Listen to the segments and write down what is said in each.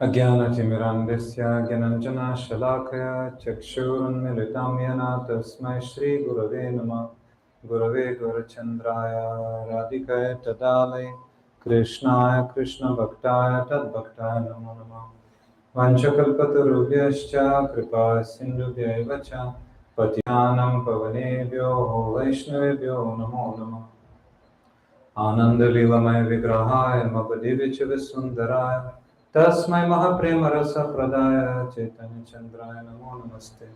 अज्ञानतिमिरान्धस्य ज्ञानञ्जनशलाकया चक्षुरुन्मिलितं येन तस्मै श्रीगुरवे नमः। गुरवे गुरुचन्द्राय राधिकाय तदालये कृष्णाय कृष्णभक्ताय तद्भक्ताय नमो नमः। वंशकल्पतरुभ्यश्च कृपा सिन्धुभ्यैव च पतितानं पवनेभ्यो वैष्णवेभ्यो नमो नमः। आनन्दलीलमय विग्रहाय मपदिव्यच विसुन्दराय तस्मै महाप्रेमरसप्रदाय चैतन्यचन्द्राय नमो नमस्ते।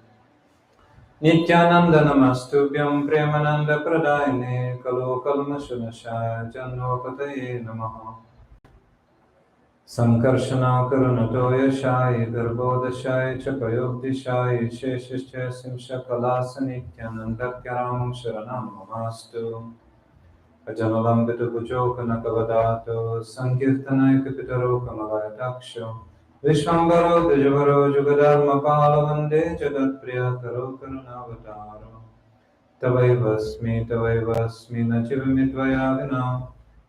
नित्यानन्द नमस्तुभ्यं प्रेमानन्दप्रदायिने कलोकल्मषुनशाय जन्मपतये नमः। सङ्कर्षणाकरुणतोयशाय गर्भोदशाय च पयोक्तिशाय शेषश्च सिंशकलासनित्यानन्दकरां शरणं ममास्तु। अजमलम्बितभुजो कनकवदातो सङ्कीर्तनैकपितरो कमलायताक्षो विश्वम्भरो द्विजभरो जुगधर्मपालो वन्दे जगत्प्रियकरो करुणावतारो। तवैवस्मि न जीवमि त्वया विना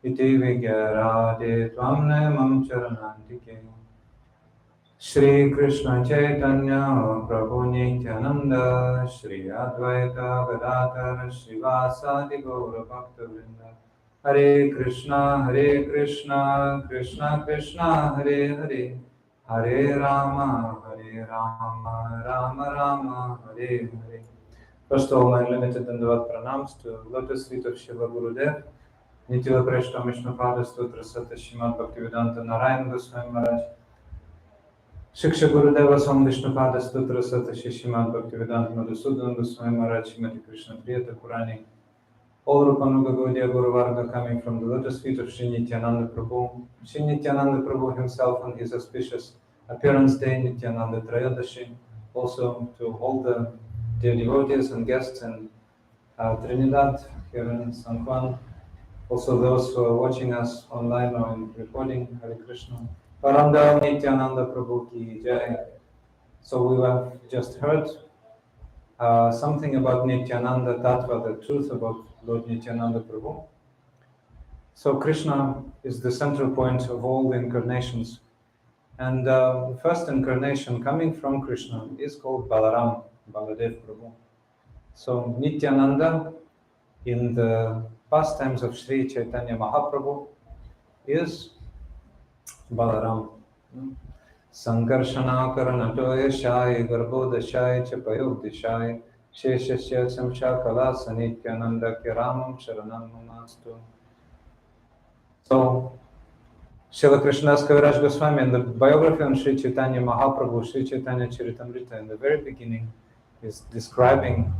इति विज्ञाराधे त्वां नयमं चरणान्तिके। श्रीकृष्ण चैतन्य प्रभु नित्यानन्द श्री अद्वैत गदाधर श्रीवासादि गौरभक्तवृन्द। हरे कृष्णा कृष्ण कृष्ण हरे हरे, हरे Ram Ram Ram Hare Hare. First of all, my limited Dandavat pranams to lotus feet of Shiva Gurudev, Nitya Preshta Vishnupada Stotra Sata Shrimad Bhaktivedanta Narayan Goswami Maharaj, Shiksha Gurudeva Swam Vishnupada Stotra Sata Shrimad Bhaktivedanta Madhusudan Goswami Maharaj, Shrimati Krishna Priyata Purani, all Rupanuga Gaudiya Guru Varga coming from the lotus feet of Sri Nityananda Prabhu. Sri Nityananda Prabhu himself on his auspicious appearance day, Nityananda Trayodasi, also to all the dear devotees and guests in Trinidad, here in San Juan, also those who are watching us online or in recording, Hare Krishna. Paranda Nityananda Prabhu ki Jai. So we have just heard something about Nityananda Tattva, the truth about Lord Nityananda Prabhu. So Krishna is the central point of all the incarnations. And the first incarnation coming from Krishna is called Balaram, Baladev Prabhu. So Nityananda, in the pastimes of Sri Chaitanya Mahaprabhu, is Balaram. Sankarshana Karanatoyashai Garbhodashai Chapayogdishai Sheshasya Samshakala Sanityananda Kiramam Sharanam Mamastu. So Srila Krishnadas Kaviraj Goswami, in the biography on Sri Chaitanya Mahaprabhu, Sri Chaitanya Charitamrita, in the very beginning, is describing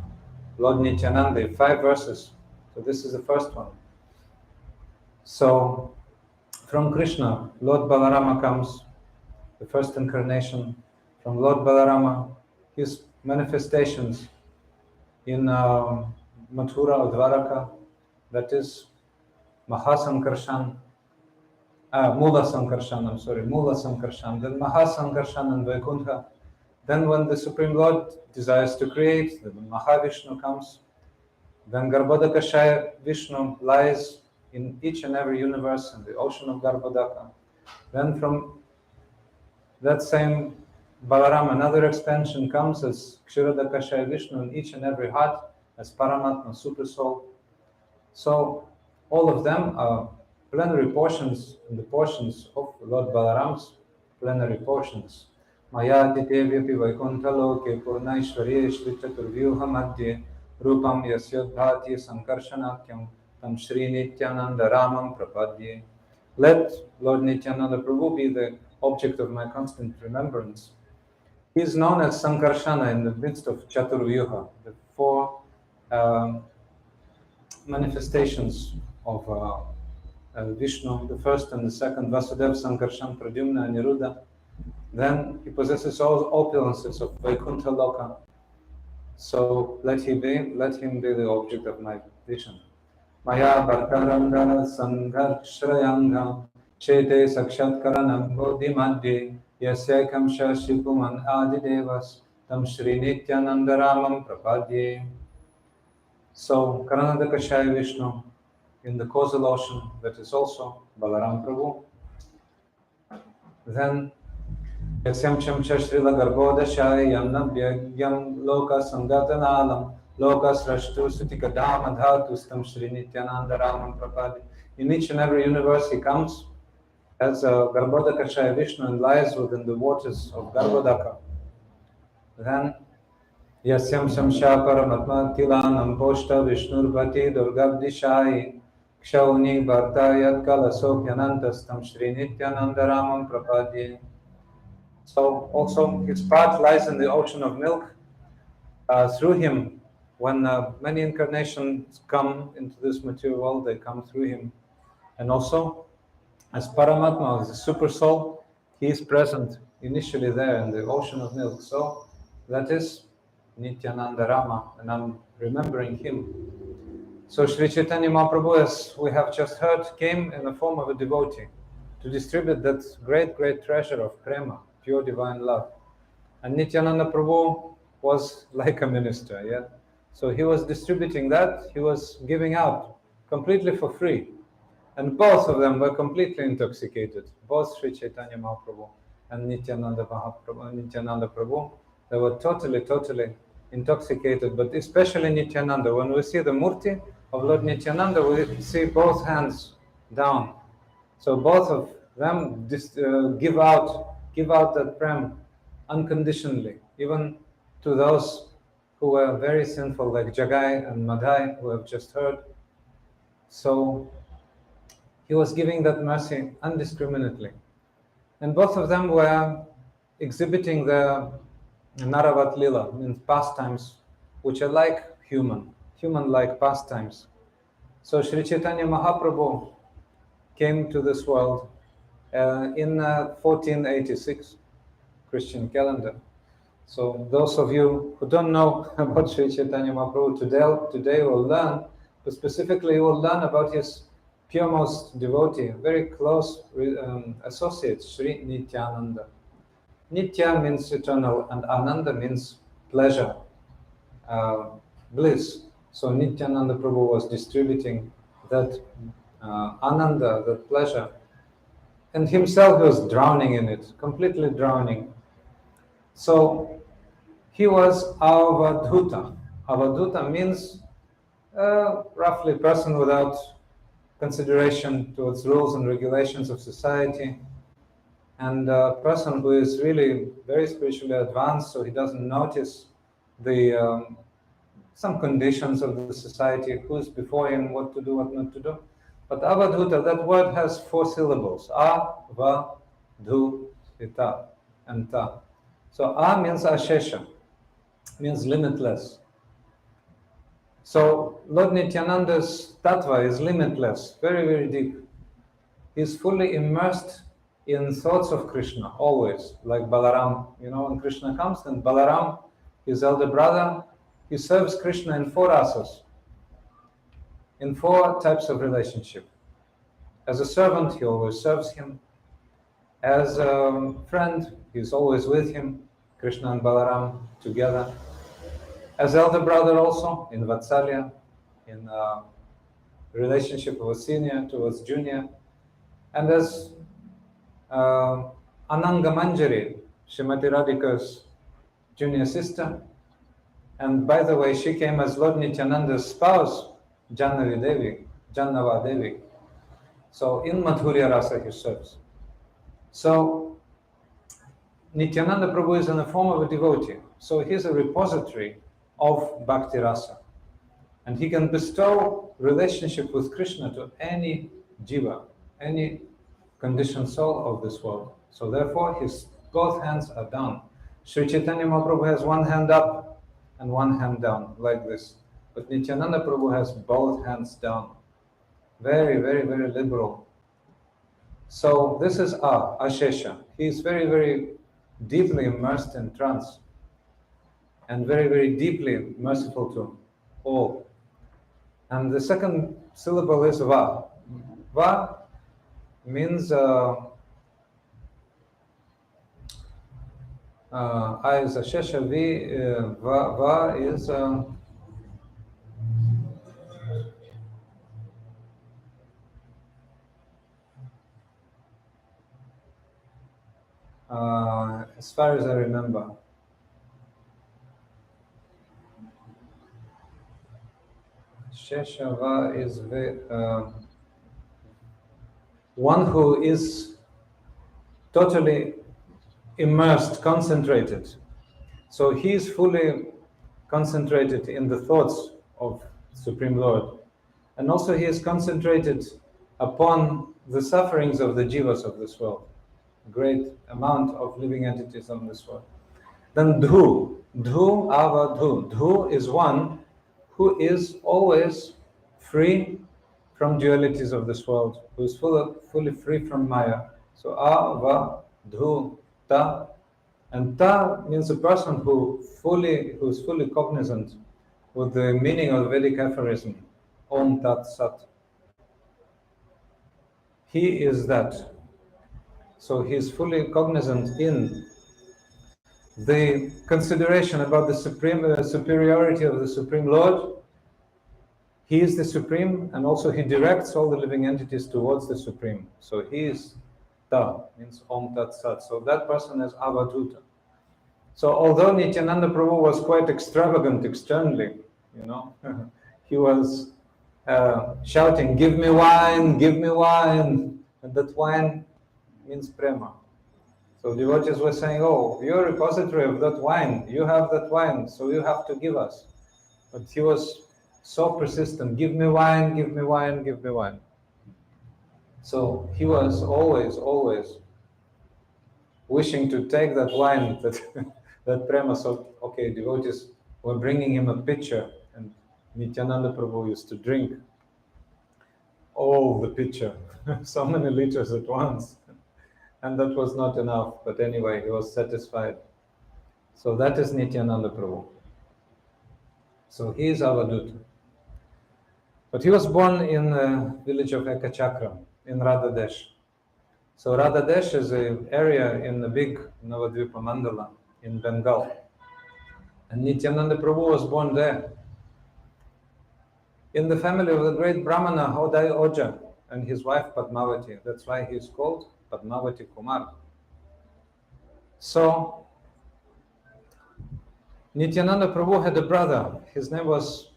Lord Nityananda in 5 verses. So this is the first one. So from Krishna, Lord Balarama comes, the first incarnation. From Lord Balarama, his manifestations in Mathura or Dwaraka, that is Mahasankarshan, Mula Sankarshan, then Mahasankarshan and Vaikuntha. Then when the Supreme Lord desires to create, the Mahavishnu comes. Then Garbhodakashaya Vishnu lies in each and every universe in the ocean of Garbhodaka. Then from that same Balaram, another extension comes as Kshirodakashaya Vishnu in each and every heart as Paramatma, Super Soul. So all of them are plenary portions in the portions of Lord Balaram's plenary portions. Maya Titevyapi Vaikuntaloke Purnaishvarye Shrichaturvyuha Madhye Rupam Yasyodhati Sankarshanakyam Tam Shri Nityananda Ramam Prapadye. Let Lord Nityananda Prabhu be the object of my constant remembrance. He is known as Sankarshana in the midst of Chaturvyuha, the 4 manifestations of Vishnu, the first and the second, Vasudeva, Sankarshan, Pradyumna, and Niruddha. Then he possesses all opulences of Vaikuntha Loka. So let him be the object of my vision. Maya Bhartaranga Sangharshrayanga Chete Sakshatkaranam Bodhi Madhye Yasyakam Shashipuman Adidevas Tam Shri Nityananda Ramam Prapadye. So Karanadakashaya Vishnu in the causal ocean, that is also Balaram Prabhu. Then Yasyam Shamsha Srila Garbhodashaya Yamnabhyagyam Loka Sangatanalam Loka Srashtu Sutikadama Dhatustam Sri Nityananda Raman Prapadi. In each and every universe he comes as Garbhodakashaya Vishnu and lies within the waters of Garbhodaka. Then Yasyam Shamsha Paramatma Tilanam Poshta Vishnurvati Durgabdishai Kshauni Bhartayat Kalasopyanantastam Sri Nityananda Raman Prapadi. So also his path lies in the ocean of milk. Through him, when many incarnations come into this material world, they come through him. And also, as Paramatma, as the super soul, he is present initially there in the ocean of milk. So that is Nityananda Rama, and I'm remembering him. So Sri Chaitanya Mahaprabhu, as we have just heard, came in the form of a devotee to distribute that great, great treasure of prema, pure divine love. And Nityananda Prabhu was like a minister, yeah? So he was distributing that, he was giving out completely for free. And both of them were completely intoxicated, both Sri Chaitanya Mahaprabhu and Nityananda Prabhu. They were totally, totally intoxicated, but especially Nityananda. When we see the Murti of Lord Nityananda, we see both hands down. So both of them give out that prem unconditionally, even to those who were very sinful, like Jagai and Madhai, who have just heard. So he was giving that mercy indiscriminately. And both of them were exhibiting the Naravat Lila, means pastimes, which are like human-like pastimes. So Sri Chaitanya Mahaprabhu came to this world in 1486, Christian calendar. So those of you who don't know about Sri Chaitanya Mahaprabhu today will learn, but specifically you will learn about his puremost devotee, very close associate, Sri Nityananda. Nitya means eternal, and Ananda means pleasure, uh, bliss. So Nityananda Prabhu was distributing that Ananda, that pleasure, and himself was drowning in it, completely drowning. So he was Avadhuta. Avadhuta means roughly person without consideration towards rules and regulations of society, and a person who is really very spiritually advanced, so he doesn't notice the some conditions of the society, who's before him, what to do, what not to do. But Avadhuta, that word has 4 syllables: A, Va, Dhu, Ita, and Ta. So A means Ashesha, means limitless. So Lord Nityananda's tattva is limitless, very, very deep. He's fully immersed in thoughts of Krishna, always, like Balaram. You know, when Krishna comes, then Balaram, his elder brother, he serves Krishna in 4 rasas, in 4 types of relationship. As a servant, he always serves him. As a friend, he's always with him, Krishna and Balaram together. As elder brother also, in Vatsalya, in relationship of a senior towards junior. And as Ananga Manjari, Srimati Radhika's junior sister. And by the way, she came as Lord Nityananda's spouse, Jannava Devi. So in Madhurya Rasa he serves. So Nityananda Prabhu is in the form of a devotee. So he's a repository of Bhakti Rasa. And he can bestow relationship with Krishna to any jiva, any conditioned soul of this world. So therefore, his both hands are down. Sri Chaitanya Mahaprabhu has one hand up and one hand down, like this. But Nityananda Prabhu has both hands down. Very, very, very liberal. So this is Ashesha. He is very, very deeply immersed in trance and very, very deeply merciful to all. And the second syllable is Va. Va means I is Ashesha, Va is as far as I remember. Sheshava is one who is totally immersed, concentrated. So he is fully concentrated in the thoughts of Supreme Lord. And also he is concentrated upon the sufferings of the jivas of this world. Great amount of living entities on this world. Then Dhu, Ava Dhu. Dhu is one who is always free from dualities of this world, who is fully free from Maya. So Ava Dhu Ta. And Ta means a person who is fully cognizant with the meaning of Vedic aphorism, Om Tat Sat. He is that. So he is fully cognizant in the consideration about the superiority of the Supreme Lord. He is the Supreme, and also he directs all the living entities towards the Supreme. So he is Ta, means Om Tat Sat. So that person is Avadhuta. So although Nityananda Prabhu was quite extravagant externally, he was shouting, give me wine, and that wine means prema. So devotees were saying, oh, you're a repository of that wine, you have that wine, so you have to give us. But he was so persistent, give me wine. So he was always wishing to take that wine, that prema. So, okay, devotees were bringing him a pitcher, and Nityananda Prabhu used to drink all the pitcher, so many liters at once. And that was not enough, but anyway, he was satisfied. So that is Nityananda Prabhu. So he is Avadhuta. But he was born in the village of Ekachakra, in Radhadesh. So Radhadesh is an area in the big Navadvipa Mandala in Bengal. And Nityananda Prabhu was born there, in the family of the great Brahmana Hodai Oja and his wife Padmavati. That's why he is called Padmavati Kumar. So Nityananda Prabhu had a brother. His name was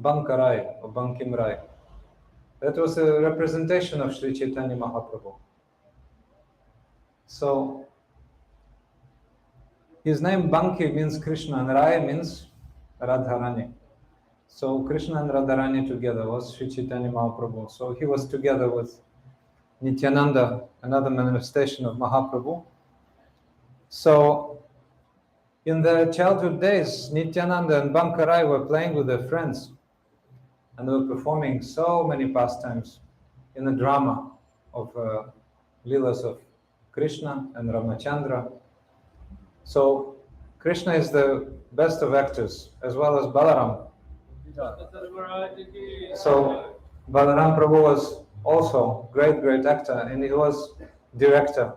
Bankarai or Bankim Rai. That was a representation of Sri Chaitanya Mahaprabhu. So his name Banki means Krishna and Rai means Radharani. So Krishna and Radharani together was Sri Chaitanya Mahaprabhu. So he was together with Nityananda, another manifestation of Mahaprabhu. So in their childhood days, Nityananda and Bankarai were playing with their friends, and they were performing so many pastimes in the drama of Leelas of Krishna and Ramachandra. So Krishna is the best of actors, as well as Balaram. So Balaram Prabhu was also great actor, and he was director.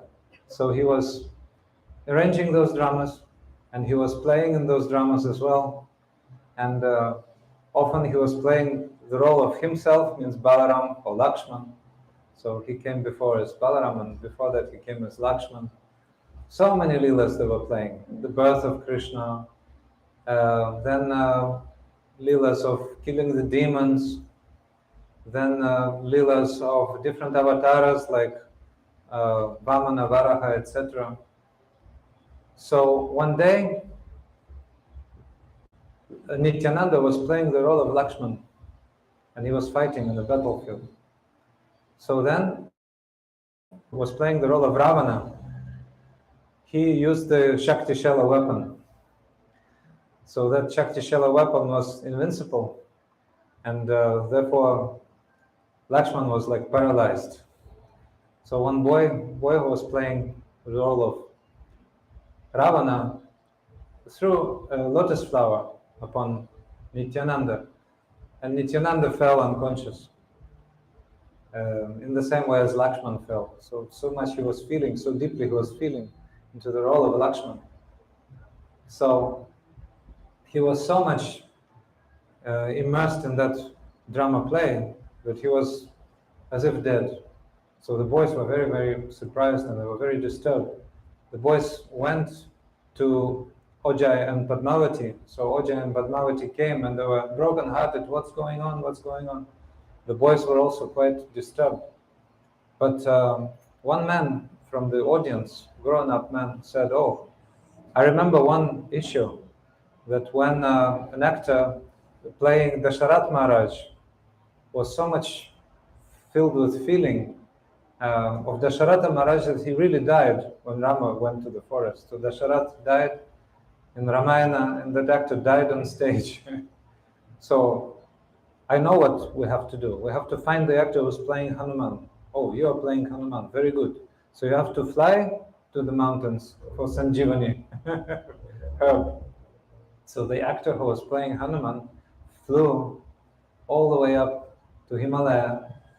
So he was arranging those dramas, and he was playing in those dramas as well. And often he was playing the role of himself, means Balaram or Lakshman. So he came before as Balaram, and before that he came as Lakshman. So many Leelas they were playing. The birth of Krishna, then Leelas of killing the demons, then Leelas of different avatars like Vamana, Varaha, etc. So one day, Nityananda was playing the role of Lakshman, and he was fighting on the battlefield. So then, he was playing the role of Ravana. He used the Shakti Shala weapon. So that Shakti Shala weapon was invincible, and therefore Lakshman was like paralyzed. So one boy who was playing the role of Ravana threw a lotus flower upon Nityananda, and Nityananda fell unconscious. In the same way as Lakshman fell. So much he was feeling, so deeply he was feeling into the role of Lakshman. So he was so much immersed in that drama play that he was as if dead. So the boys were very surprised, and they were very disturbed the boys went to Ojai and Padmavati. So Ojai and Padmavati came and they were broken-hearted. What's going on? What's going on? The boys were also quite disturbed. But one man from the audience, grown-up man, said, "Oh, I remember one issue, that when an actor playing Dasharat Maharaj was so much filled with feeling of Dasharatha Maharaj that he really died when Rama went to the forest. So Dasharat died in Ramayana and that actor died on stage." So I know what we have to do. We have to find the actor who's playing Hanuman. Oh, you are playing Hanuman. Very good. So you have to fly to the mountains for Sanjeevani herb. So the actor who was playing Hanuman flew all the way up to Himalaya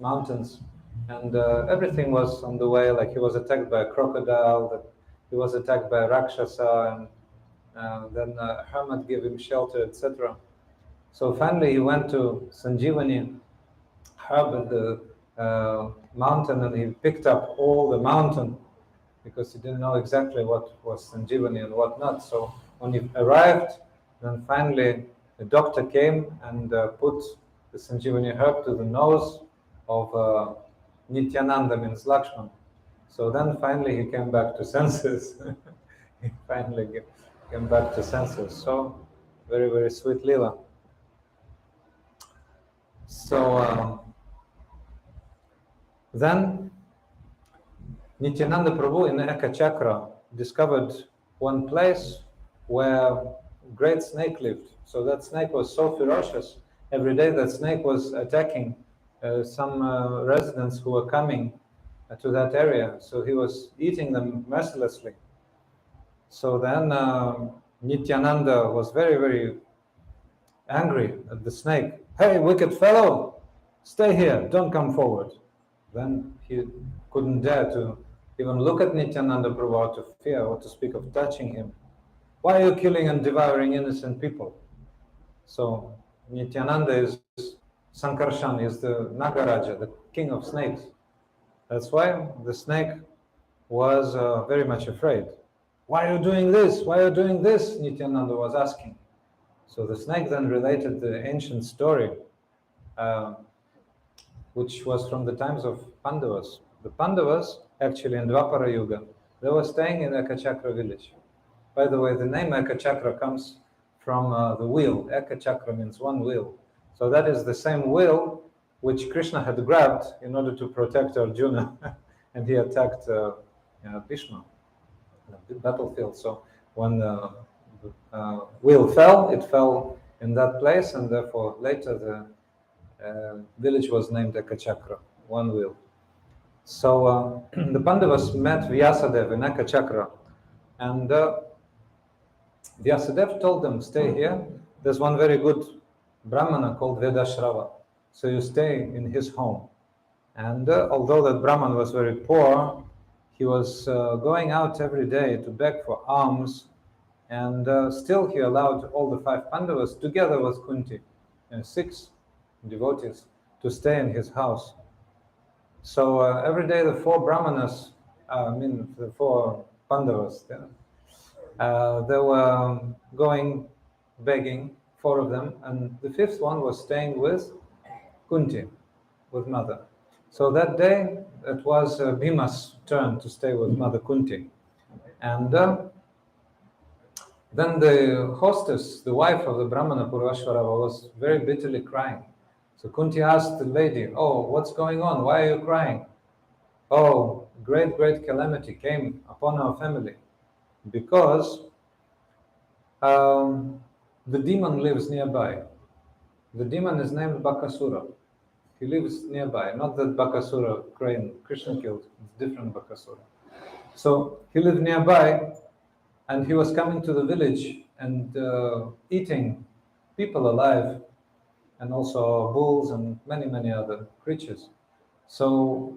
mountains, and everything was on the way. Like he was attacked by a crocodile, that he was attacked by a rakshasa, and then a hermit gave him shelter, etc. So finally he went to Sanjeevani herb at the mountain, and he picked up all the mountain because he didn't know exactly what was Sanjeevani and what not. So when he arrived, then finally the doctor came and put the Sanjeevani herb to the nose of Nityananda, means Lakshman. So then finally he came back to senses. He finally came back to senses. So very, very sweet Leela. So then Nityananda Prabhu in Eka Chakra discovered one place where a great snake lived. So that snake was so ferocious. Every day that snake was attacking some residents who were coming to that area. So he was eating them mercilessly. So then Nityananda was very, very angry at the snake. "Hey, wicked fellow, stay here, don't come forward." Then he couldn't dare to even look at Nityananda Prabhu out of fear, or to speak of touching him. "Why are you killing and devouring innocent people?" So Nityananda is Sankarshan, is the Nagaraja, the king of snakes. That's why the snake was very much afraid. "Why are you doing this? Why are you doing this?" Nityananda was asking. So the snake then related the ancient story, which was from the times of Pandavas. The Pandavas, actually in Dwapara Yuga, they were staying in Ekachakra village. By the way, the name Ekachakra comes from the wheel. Ekachakra means one wheel. So that is the same wheel which Krishna had grabbed in order to protect Arjuna, and he attacked Bhishma on the battlefield. So when the wheel fell, it fell in that place, and therefore later the village was named Ekachakra, one wheel. So the Pandavas met Vyasadeva in Ekachakra, and Vyasadeva told them, "Stay here. There's one very good Brahmana called Vedashrava. So you stay in his home." And although that Brahman was very poor, he was going out every day to beg for alms, and still he allowed all the 5 Pandavas, together with Kunti, and 6 devotees, to stay in his house. So every day the 4 Brahmanas, the 4 Pandavas, they were going begging, 4 of them, and the 5th one was staying with Kunti, with mother. So that day it was Bhima's turn to stay with Mother Kunti. And then the hostess, the wife of the Brahmana Purvashvarava, was very bitterly crying. So Kunti asked the lady, "Oh, what's going on? Why are you crying?" "Oh, great, great calamity came upon our family because the demon lives nearby. The demon is named Bakasura. He lives nearby, not that Bakasura crane Krishna killed, it's different Bakasura. So he lived nearby, and he was coming to the village and eating people alive, and also bulls and many, many other creatures. So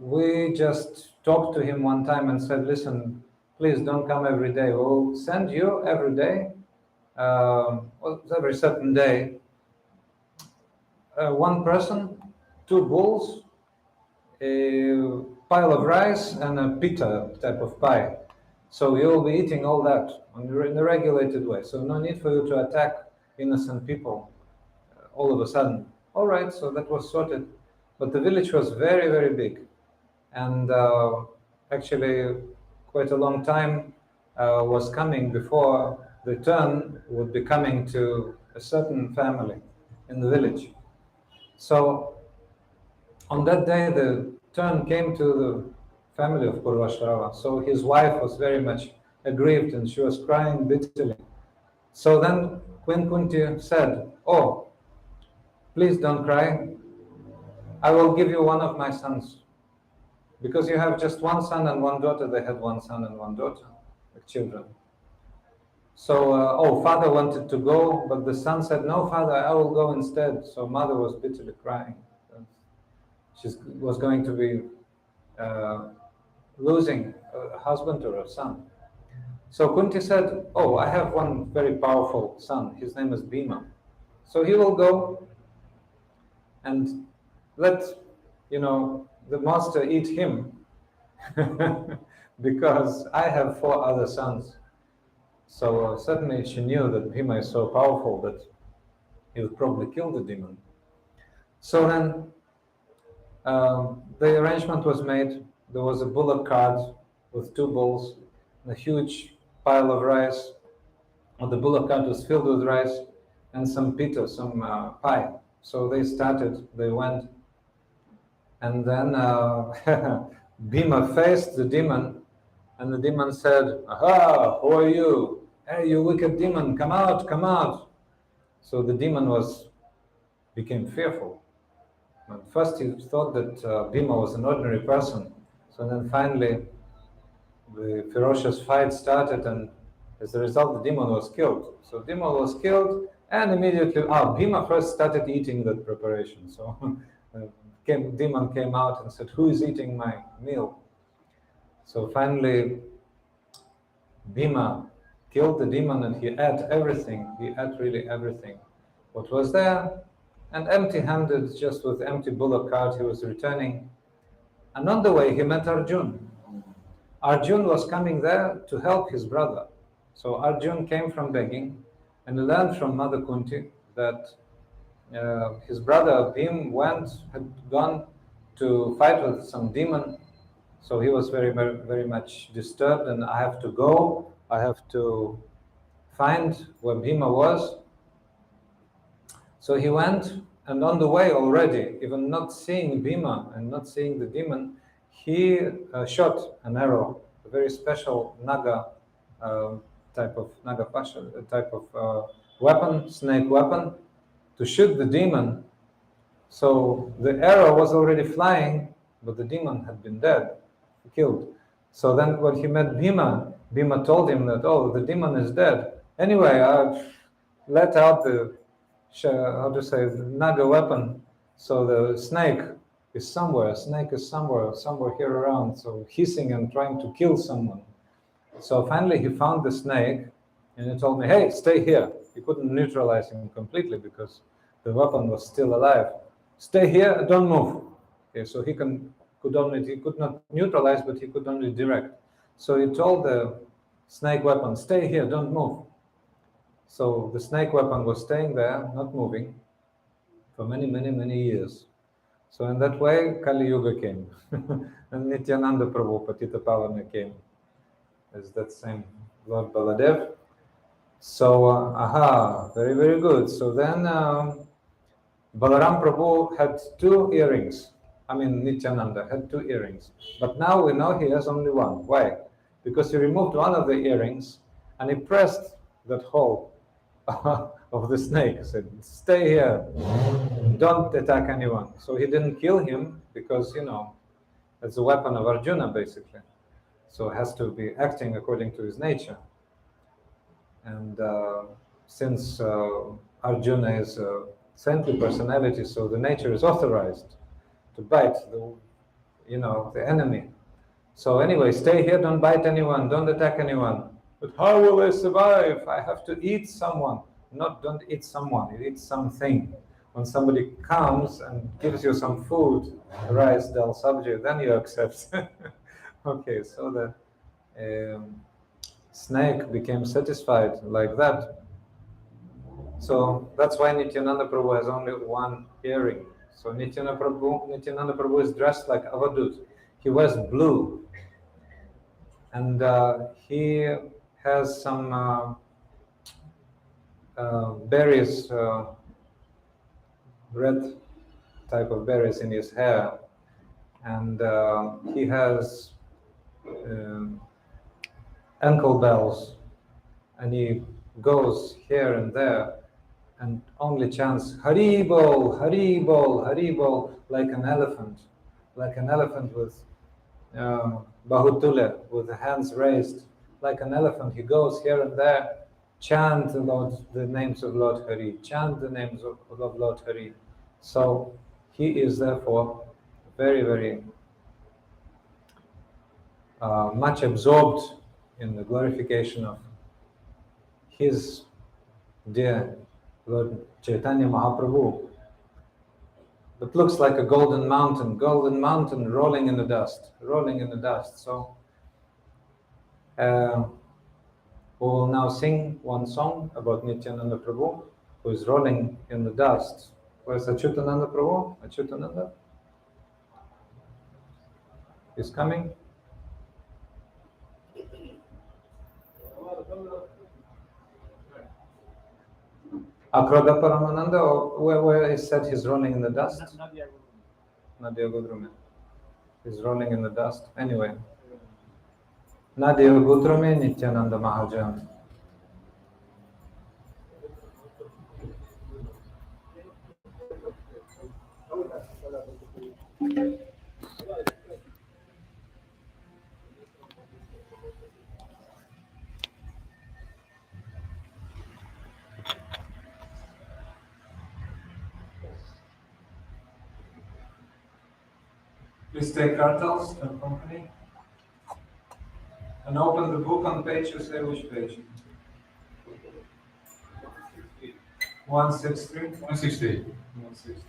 we just talked to him one time and said, "Listen, please don't come every day. We'll send you every day, every certain day, 1 person, 2 bulls, a pile of rice, and a pita type of pie. So you will be eating all that in a regulated way. So no need for you to attack innocent people all of a sudden. All right, so that was sorted. But the village was very, very big. And actually, quite a long time was coming before the turn would be coming to a certain family in the village. So on that day, the turn came to the family of Purvashrava. So his wife was very much aggrieved and she was crying bitterly. So then Queen Kunti said, "Oh, please don't cry. I will give you one of my sons. Because you have just one son and one daughter." They had one son and one daughter, like children. So, father wanted to go, but the son said, "No, father, I will go instead." So mother was bitterly crying. She was going to be losing a husband or a son. So Kunti said, "Oh, I have one very powerful son. His name is Bhima. So he will go and let, the master eat him because I have 4 other sons." So suddenly she knew that Bhima is so powerful that he would probably kill the demon. So then the arrangement was made. There was a bullock cart with 2 bulls and a huge pile of rice. The bullock cart was filled with rice and some pita, some pie. So they went, and then Bhima faced the demon, and the demon said, "Aha, who are you? Hey, you wicked demon, come out, come out." So the demon became fearful. At first he thought that Bhima was an ordinary person. So then finally the ferocious fight started, and as a result the demon was killed. So demon was killed, and immediately Bhima first started eating that preparation. So demon came out and said, "Who is eating my meal?" So finally Bhima killed the demon and he ate everything. He ate really everything what was there. And empty-handed, just with empty bullock cart, he was returning. And on the way, he met Arjun. Arjun was coming there to help his brother. So Arjun came from begging and learned from Mother Kunti that his brother Bhim had gone to fight with some demon. So he was very, very, very much disturbed, and I have to go. I have to find where Bhima was. So he went, and on the way already, even not seeing Bhima and not seeing the demon, he shot an arrow, a very special Naga type of Naga Pasha, type of weapon, snake weapon, to shoot the demon. So the arrow was already flying, but the demon had been dead, killed. So then when he met Bhima, Bhima told him that, "Oh, the demon is dead. Anyway, I've let out the Naga weapon. So the snake is somewhere. Snake is somewhere here around. So hissing and trying to kill someone." So finally he found the snake, and he told me, "Hey, stay here." He couldn't neutralize him completely because the weapon was still alive. "Stay here, don't move." Okay, so he could not neutralize, but he could only direct. So he told the snake weapon, "Stay here, don't move." So the snake weapon was staying there, not moving, for many, many, many years. So in that way, Kali Yuga came, and Nityananda Prabhu, Patita Pavana, came as that same Lord Baladev. So, very, very good. So then Balaram Prabhu had 2 earrings. Nityananda had 2 earrings. But now we know he has only one. Why? Because he removed one of the earrings and he pressed that hole of the snake. He said, "Stay here. Don't attack anyone." So he didn't kill him because, it's a weapon of Arjuna, basically. So it has to be acting according to his nature. And since Arjuna is a saintly personality, so the nature is authorized to bite the enemy. So anyway, stay here, don't bite anyone, don't attack anyone. But how will I survive? I have to eat someone. Don't eat someone, you eat something. When somebody comes and gives you some food, rice, dal, sabji, then you accept. Okay, so that snake became satisfied like that. So that's why Nityananda Prabhu has only one earring. So Nityananda Prabhu is dressed like Avadut. He wears blue, and he has some berries, red type of berries in his hair, and he has ankle bells, and he goes here and there and only chants Hari Bol, Hari Bol, Hari Bol, like an elephant with Bahutule, with the hands raised, like an elephant. He goes here and there, chant the names of Lord Hari, chant the names of Lord Hari. So he is therefore very, very much absorbed in the glorification of his dear Lord Chaitanya Mahaprabhu. It looks like a golden mountain rolling in the dust. So we will now sing one song about Nityananda Prabhu, who is rolling in the dust. Where's Achyutananda Prabhu? Achyutananda? He's coming. Akroda Paramananda, or where he said he's rolling in the dust? Nadia Gudrume. He's rolling in the dust. Anyway. Nadia Gudrume, Nityananda Mahajan. Please take cartels to accompany. And open the book on page, you say which page? 163? 160. 160.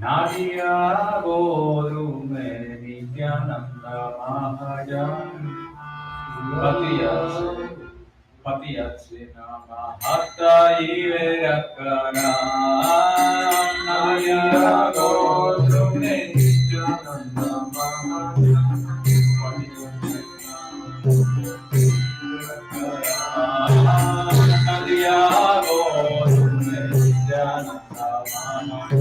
Nadia Gorume Nityananda Mahajan Patiyatse Nama Hatta Iverakana Nadia Gorume Nityananda Mahajan Nadia Gorume Nityananda Mahajan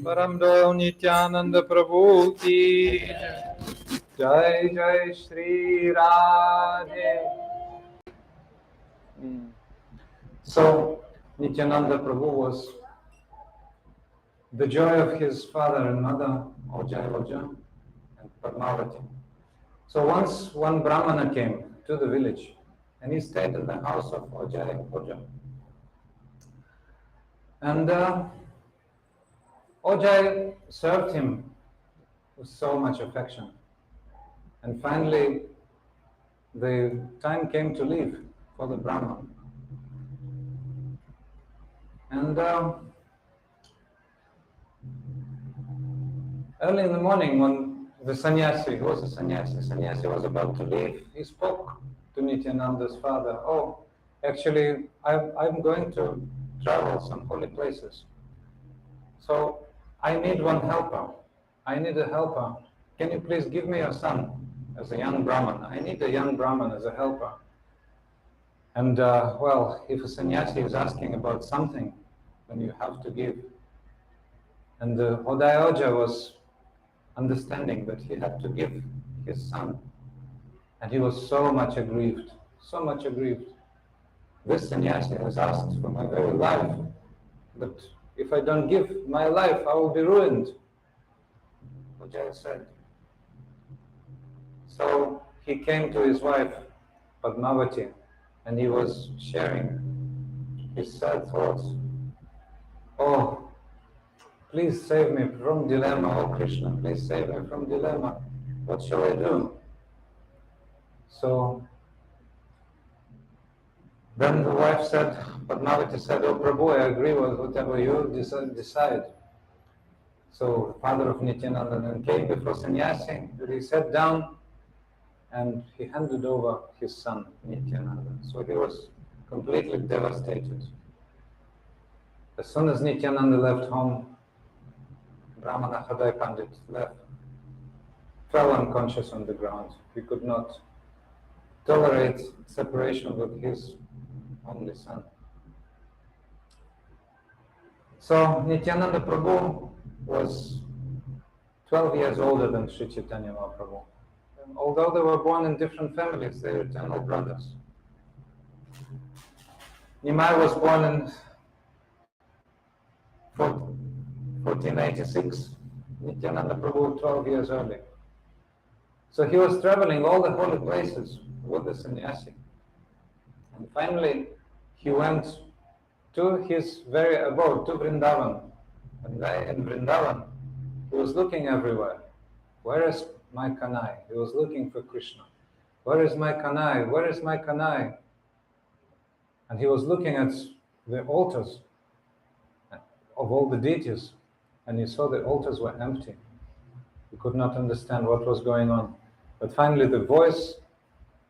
Paramdo Nityananda Prabhu ki Jai Jai Shri Radhe. So Nityananda Prabhu was the joy of his father and mother, Oja and Padmavati. So once one Brahmana came to the village and he stayed in the house of Oja. And Ojai served him with so much affection. And finally, the time came to leave for the Brahman. And early in the morning, when the sannyasi, who was a sannyasi was about to leave, he spoke to Nityananda's father. Oh, actually, I'm going to travel some holy places. So I need one helper. I need a helper. Can you please give me your son as a young Brahman? I need a young Brahman as a helper. And well, if a sannyasi is asking about something, then you have to give. And Oja was understanding that he had to give his son. And he was so much aggrieved, so much aggrieved. this sannyasi has asked for my very life, but if I don't give my life, I will be ruined. Ujjaya said. So he came to his wife, Padmavati, and he was sharing his sad thoughts. Oh, please save me from dilemma, oh Krishna, please save me from dilemma. What shall I do? So then the wife said, Padmavati said, oh Prabhu, I agree with whatever you decide. So the father of Nityananda then came before sannyasi, and he sat down and he handed over his son, Nityananda. So he was completely devastated. As soon as Nityananda left home, Brahmana Hadai Pandit fell unconscious on the ground. He could not tolerate separation with his only son. So Nityananda Prabhu was 12 years older than Sri Chaitanya Mahaprabhu. And although they were born in different families, they were eternal brothers. Nimai was born in 1486, Nityananda Prabhu 12 years early. So he was traveling all the holy places with the sannyasi. And finally, he went to his very abode, to Vrindavan. And in Vrindavan, he was looking everywhere. Where is my Kanai? He was looking for Krishna. Where is my Kanai? Where is my Kanai? And he was looking at the altars of all the deities, and he saw the altars were empty. He could not understand what was going on. But finally the voice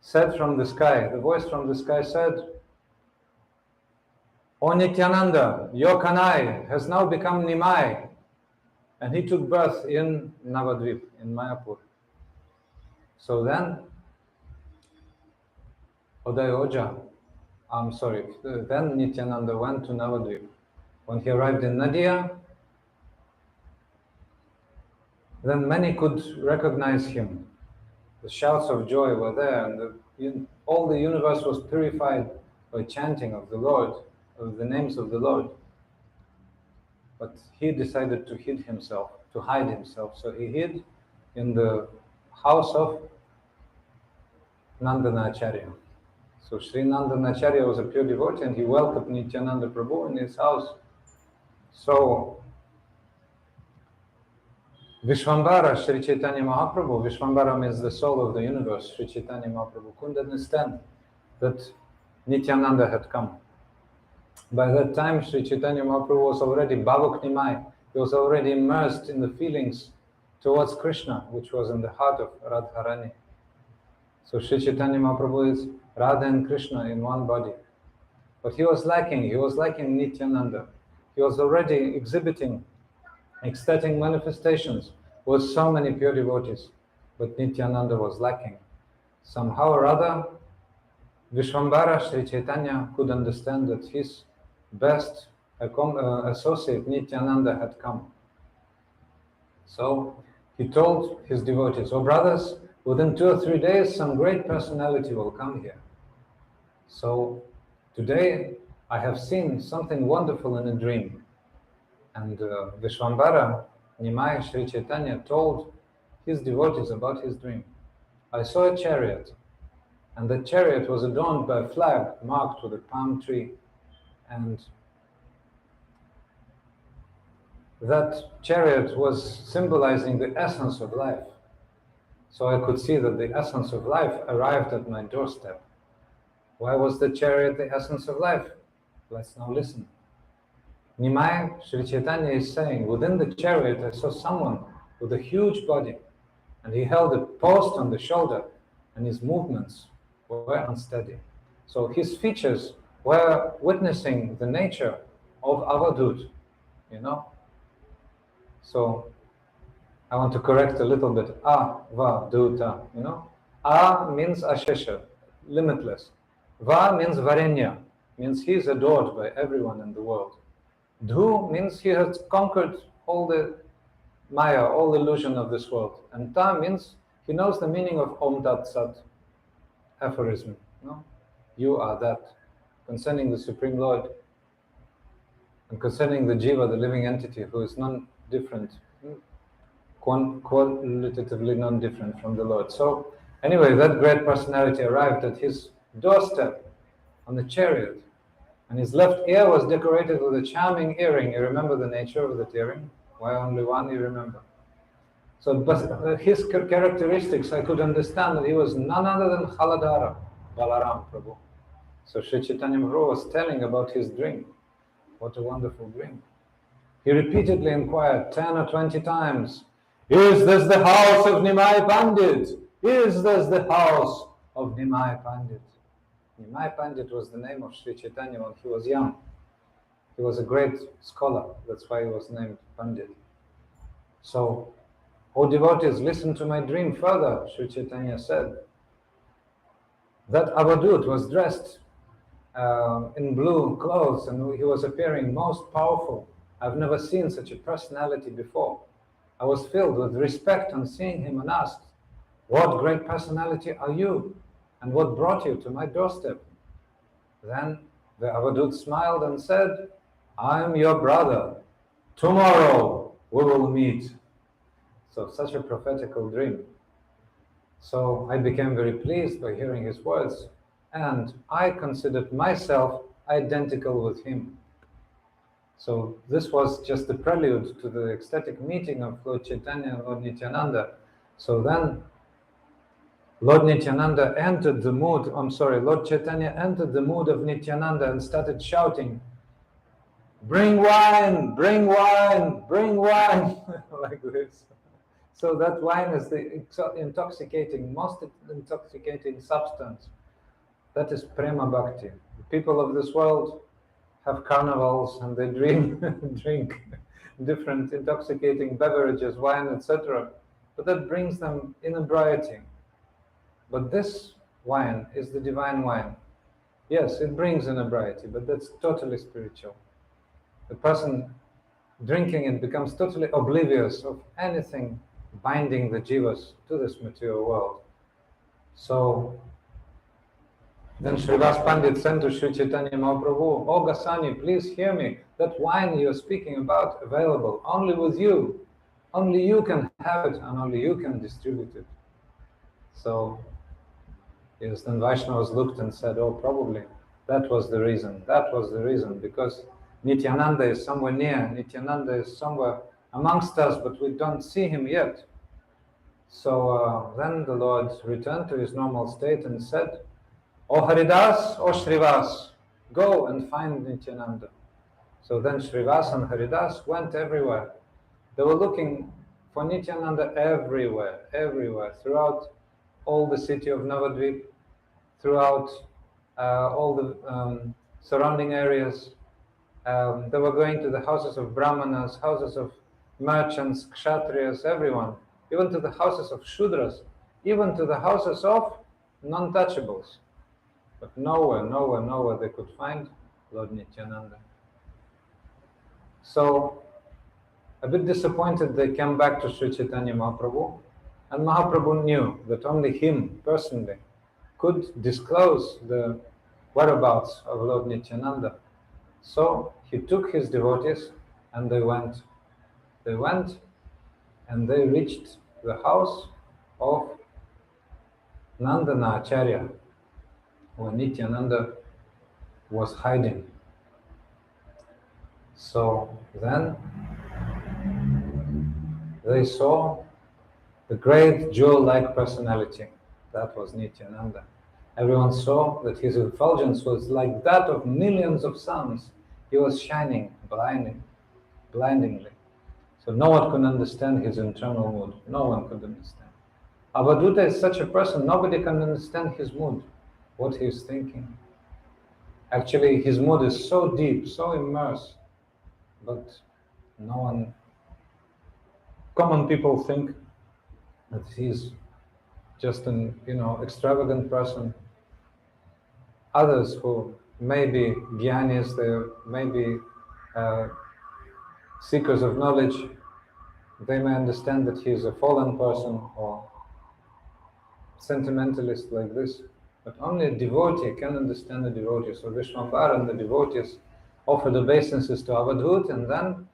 said from the sky, said, O Nityananda, your Kanai has now become Nimai. And he took birth in Navadvip, in Mayapur. So then, then Nityananda went to Navadvip. When he arrived in Nadia, then many could recognize him. The shouts of joy were there, and all the universe was purified by chanting of the Lord, of the names of the Lord. But he decided to hide himself. So he hid in the house of Nandanacharya. So Sri Nandanacharya was a pure devotee, and he welcomed Nityananda Prabhu in his house. So Vishwambara, Sri Chaitanya Mahaprabhu, Vishwambara means the soul of the universe, Sri Chaitanya Mahaprabhu couldn't understand that Nityananda had come. By that time, Sri Chaitanya Mahaprabhu was already Bhavak Nimai. He was already immersed in the feelings towards Krishna, which was in the heart of Radharani. So Sri Chaitanya Mahaprabhu is Radha and Krishna in one body. But he was lacking Nityananda. He was already exhibiting ecstatic manifestations with so many pure devotees. But Nityananda was lacking. Somehow or other, Vishwambara Sri Chaitanya could understand that his best associate Nityananda had come. So he told his devotees, "Oh brothers, within 2 or 3 days some great personality will come here. So today I have seen something wonderful in a dream." And Vishwambara, Nimai Sri Chaitanya told his devotees about his dream. "I saw a chariot, and the chariot was adorned by a flag marked with a palm tree, and that chariot was symbolizing the essence of life. So I could see that the essence of life arrived at my doorstep. Why was the chariot the essence of life? Let's now listen." Nimai Sri Chaitanya is saying, within the chariot I saw someone with a huge body, and he held a post on the shoulder, and his movements were unsteady. So his features were witnessing the nature of Avadut, So I want to correct a little bit. Avaduta, A means Ashesha, limitless. Va means Varenya, means he is adored by everyone in the world. Dhu means he has conquered all the Maya, all illusion of this world. And Ta means he knows the meaning of Om Tat Sat aphorism. You are that. concerning the Supreme Lord, and concerning the Jiva, the living entity, who is non-different, qualitatively non-different from the Lord. So, anyway, that great personality arrived at his doorstep on the chariot, and his left ear was decorated with a charming earring. You remember the nature of that earring? Why only one, you remember? So, but his characteristics, I could understand that he was none other than Haladhara, Balaram Prabhu. So Sri Chaitanya Mahaprabhu was telling about his dream. What a wonderful dream. He repeatedly inquired 10 or 20 times, "Is this the house of Nimai Pandit? Is this the house of Nimai Pandit?" Nimai Pandit was the name of Sri Chaitanya when he was young. He was a great scholar, that's why he was named Pandit. So, "O devotees, listen to my dream further," Sri Chaitanya said. That Avadut was dressed in blue clothes, and he was appearing most powerful. I've never seen such a personality before. I was filled with respect on seeing him and asked, "What great personality are you? And what brought you to my doorstep?" Then the Avadut smiled and said, "I am your brother. Tomorrow we will meet." So such a prophetical dream. So I became very pleased by hearing his words, and I considered myself identical with him. So this was just the prelude to the ecstatic meeting of Lord Chaitanya and Lord Nityananda. So then Lord Chaitanya entered the mood of Nityananda and started shouting, "Bring wine, bring wine, bring wine," like this. So that wine is the most intoxicating substance. That is prema bhakti. The people of this world have carnivals and they drink different intoxicating beverages, wine, etc. But that brings them inebriety. But this wine is the divine wine. Yes, it brings inebriety, but that's totally spiritual. The person drinking it becomes totally oblivious of anything binding the jivas to this material world. So then Srivas Pandit sent to Sri Chaitanya Mahaprabhu, "Oh Gasani, please hear me. That wine you're speaking about, available only with you. Only you can have it and only you can distribute it." So yes, then Vaishnavas looked and said, "Oh, probably that was the reason. That was the reason, because Nityananda is somewhere near. Nityananda is somewhere amongst us, but we don't see him yet." So then the Lord returned to his normal state and said, "O Haridas, O Srivas, go and find Nityananda." So then Srivas and Haridas went everywhere. They were looking for Nityananda everywhere, throughout all the city of Navadvip, throughout all the surrounding areas. They were going to the houses of Brahmanas, houses of merchants, kshatriyas, everyone, even to the houses of Shudras, even to the houses of non-touchables. But nowhere they could find Lord Nityananda. So, a bit disappointed, they came back to Sri Chaitanya Mahaprabhu, and Mahaprabhu knew that only him personally could disclose the whereabouts of Lord Nityananda. So he took his devotees and they went. They went and they reached the house of Nandana Acharya, where Nityananda was hiding. So then they saw the great jewel-like personality. That was Nityananda. Everyone saw that his effulgence was like that of millions of suns. He was shining blindingly. So no one could understand his internal mood. No one could understand. Avadhuta is such a person, nobody can understand his mood, what he is thinking. Actually, his mood is so deep, so immersed, but no one... Common people think that he's just an, extravagant person. Others who may be jnanis, they may be seekers of knowledge, they may understand that he is a fallen person or sentimentalist like this. But only a devotee can understand a devotee. So Vishwambara and the devotees offered obeisances to Avadhut, and then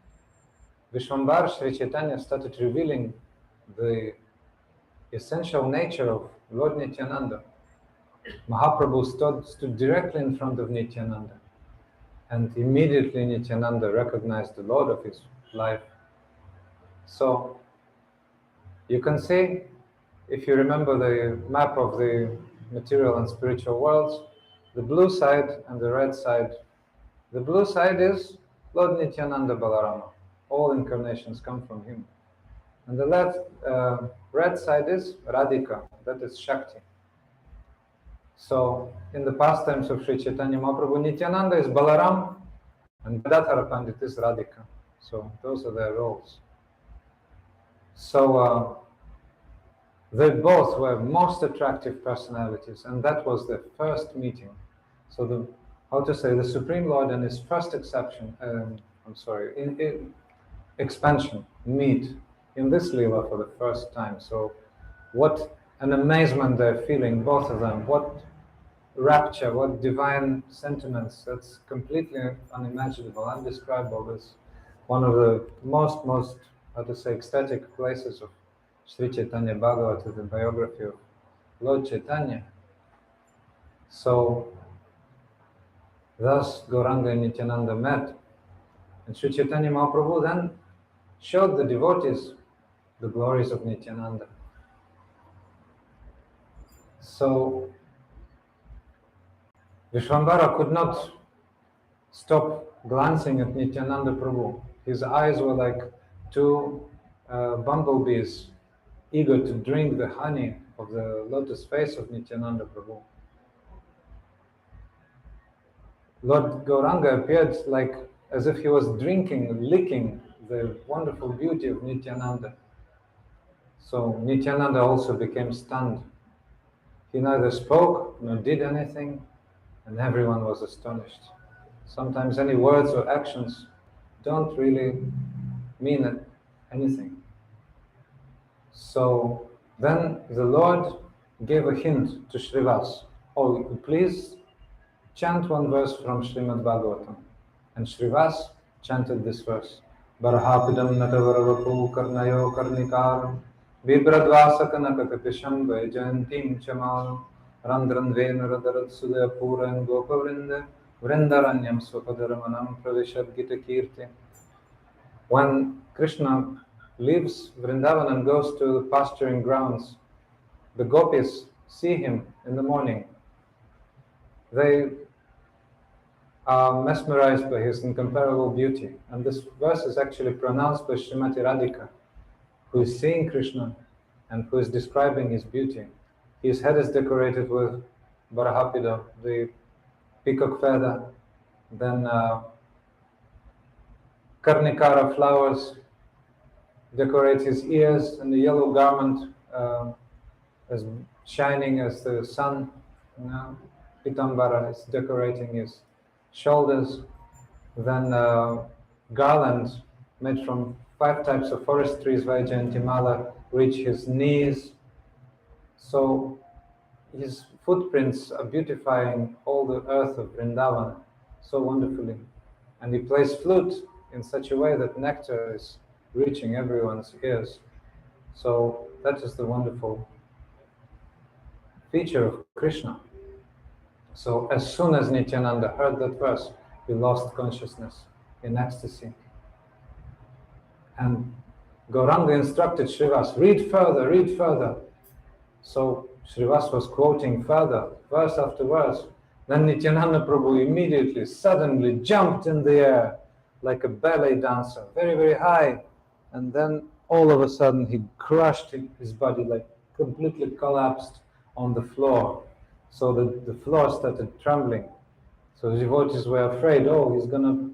Vishwambara Sri Chaitanya started revealing the essential nature of Lord Nityananda. Mahaprabhu stood directly in front of Nityananda, and immediately Nityananda recognized the Lord of his life. So you can see, if you remember the map of the material and spiritual worlds, the blue side and the red side. The blue side is Lord Nityananda Balarama. All incarnations come from him. And the red side is Radhika, that is Shakti. So in the pastimes of Sri Chaitanya Mahaprabhu, Nityananda is Balaram, and Gadadhara Pandit is Radhika. So those are their roles. So they both were most attractive personalities, and that was the first meeting. So the Supreme Lord and his first expansion meet in this Leela for the first time. So what an amazement they're feeling, both of them. What rapture, what divine sentiments. That's completely unimaginable, undescribable. It's one of the most ecstatic places of Sri Chaitanya Bhagavata, the biography of Lord Chaitanya. So thus Gauranga and Nityananda met, and Sri Chaitanya Mahaprabhu then showed the devotees the glories of Nityananda. So Vishwambara could not stop glancing at Nityananda Prabhu. His eyes were like two bumblebees eager to drink the honey of the lotus face of Nityananda Prabhu. Lord Gauranga appeared like as if he was licking the wonderful beauty of Nityananda. So Nityananda also became stunned. He neither spoke nor did anything, and everyone was astonished. Sometimes any words or actions don't really mean anything. So then the Lord gave a hint to Shrivas. Oh, please chant one verse from Srimad Bhagavatam. And Shrivas chanted this verse. Barhapidam natavaravapū karnayo karnikar bibradvasakanakakapisham vajayantim chamal randranvena radarad sudaya puran gopavrinde vrindaranyam swapadaramanam pravishad gita kirti. When Krishna leaves Vrindavan and goes to the pasturing grounds, the gopis see him in the morning. They are mesmerized by his incomparable beauty. And this verse is actually pronounced by Srimati Radhika, who is seeing Krishna and who is describing his beauty. His head is decorated with Barahapida, the peacock feather, then Karnikara flowers decorate his ears, and the yellow garment as shining as the sun. Pitambara is decorating his shoulders. Then garlands made from 5 types of forest trees, Vaijayantimala, reach his knees. So his footprints are beautifying all the earth of Vrindavan so wonderfully. And he plays flute in such a way that nectar is reaching everyone's ears. So that is the wonderful feature of Krishna. So as soon as Nityananda heard that verse, he lost consciousness in ecstasy. And Gauranga instructed Shrivas, read further, read further. So Shrivas was quoting further, verse after verse. Then Nityananda Prabhu immediately, suddenly jumped in the air like a ballet dancer, very, very high. And then all of a sudden he crushed his body, like completely collapsed on the floor. So the floor started trembling. So the devotees were afraid, oh, he's going to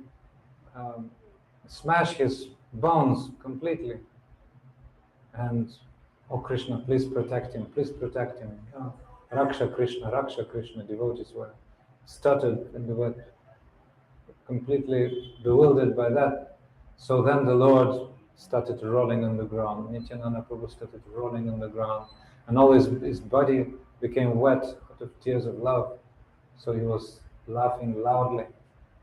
smash his bones completely. And, oh Krishna, please protect him, please protect him. Oh, Raksha Krishna, devotees were stuttered and they were completely bewildered by that. So then the Lord started rolling on the ground. Nityananda Prabhu started rolling on the ground, and all his body became wet. But of tears of love. So he was laughing loudly.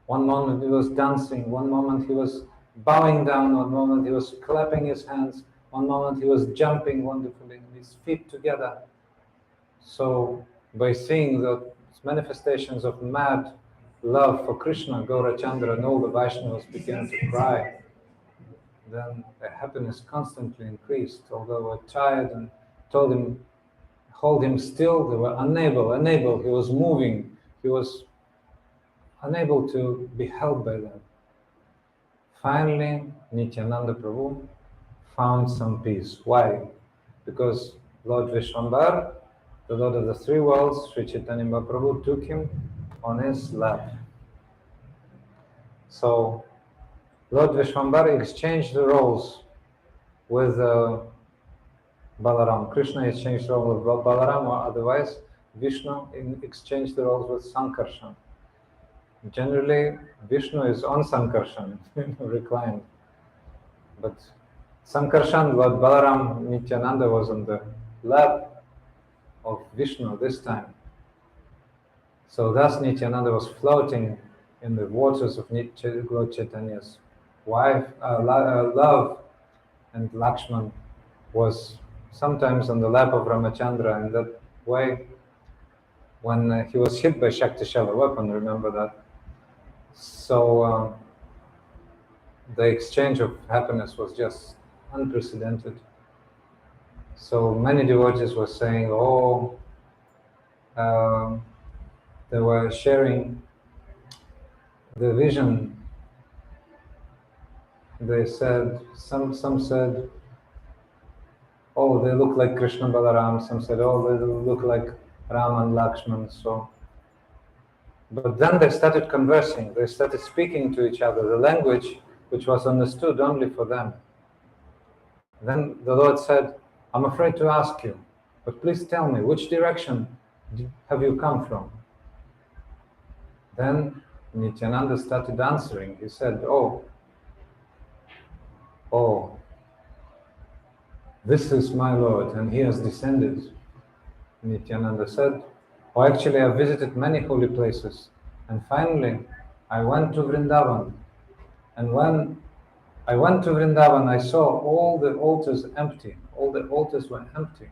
One moment he was dancing, one moment he was bowing down, one moment he was clapping his hands, one moment he was jumping wonderfully, his feet together. So by seeing the manifestations of mad love for Krishna, Gaurachandra and all the Vaishnavas began to cry. Then their happiness constantly increased. Although they were tired and told him, hold him still, they were unable. He was moving. He was unable to be held by them. Finally, Nityananda Prabhu found some peace. Why? Because Lord Vishwambar, the Lord of the three worlds, Sri Chaitanya Mahaprabhu, took him on his lap. So Lord Vishwambar exchanged the roles with Balaram. Krishna exchanged the role with Balaram, or otherwise Vishnu exchanged the roles with Sankarshan. Generally, Vishnu is on Sankarshan, reclined. But Sankarshan, Lord Balaram, Nityananda was on the lap of Vishnu this time. So thus Nityananda was floating in the waters of Lord Chaitanya's love, and Lakshman was sometimes on the lap of Ramachandra. In that way, when he was hit by Shaktishala weapon, remember that. So the exchange of happiness was just unprecedented. So many devotees were saying, they were sharing the vision. They said, some said, oh, they look like Krishna Balaram. Some said, oh, they look like Ram and Lakshman. So, but then they started conversing. They started speaking to each other, the language which was understood only for them. Then the Lord said, I'm afraid to ask you, but please tell me, which direction have you come from? Then Nityananda started answering. He said, oh, this is my Lord, and he has descended. Nityananda said, oh, actually I visited many holy places, and finally I went to Vrindavan. And when I went to Vrindavan, I saw all the altars empty. All the altars were empty.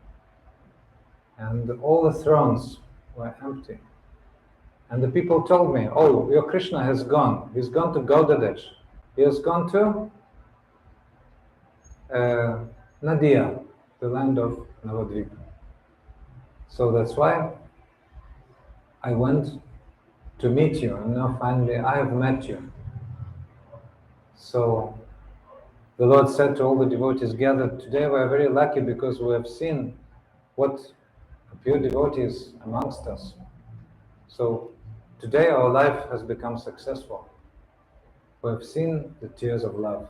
And all the thrones were empty. And the people told me, oh, your Krishna has gone. He's gone to Gaudadesh. He has gone to Nadia, the land of Navadvipa. So that's why I went to meet you, and now finally I have met you. So the Lord said to all the devotees gathered, today we are very lucky because we have seen what pure devotees amongst us. So today our life has become successful. We have seen the tears of love.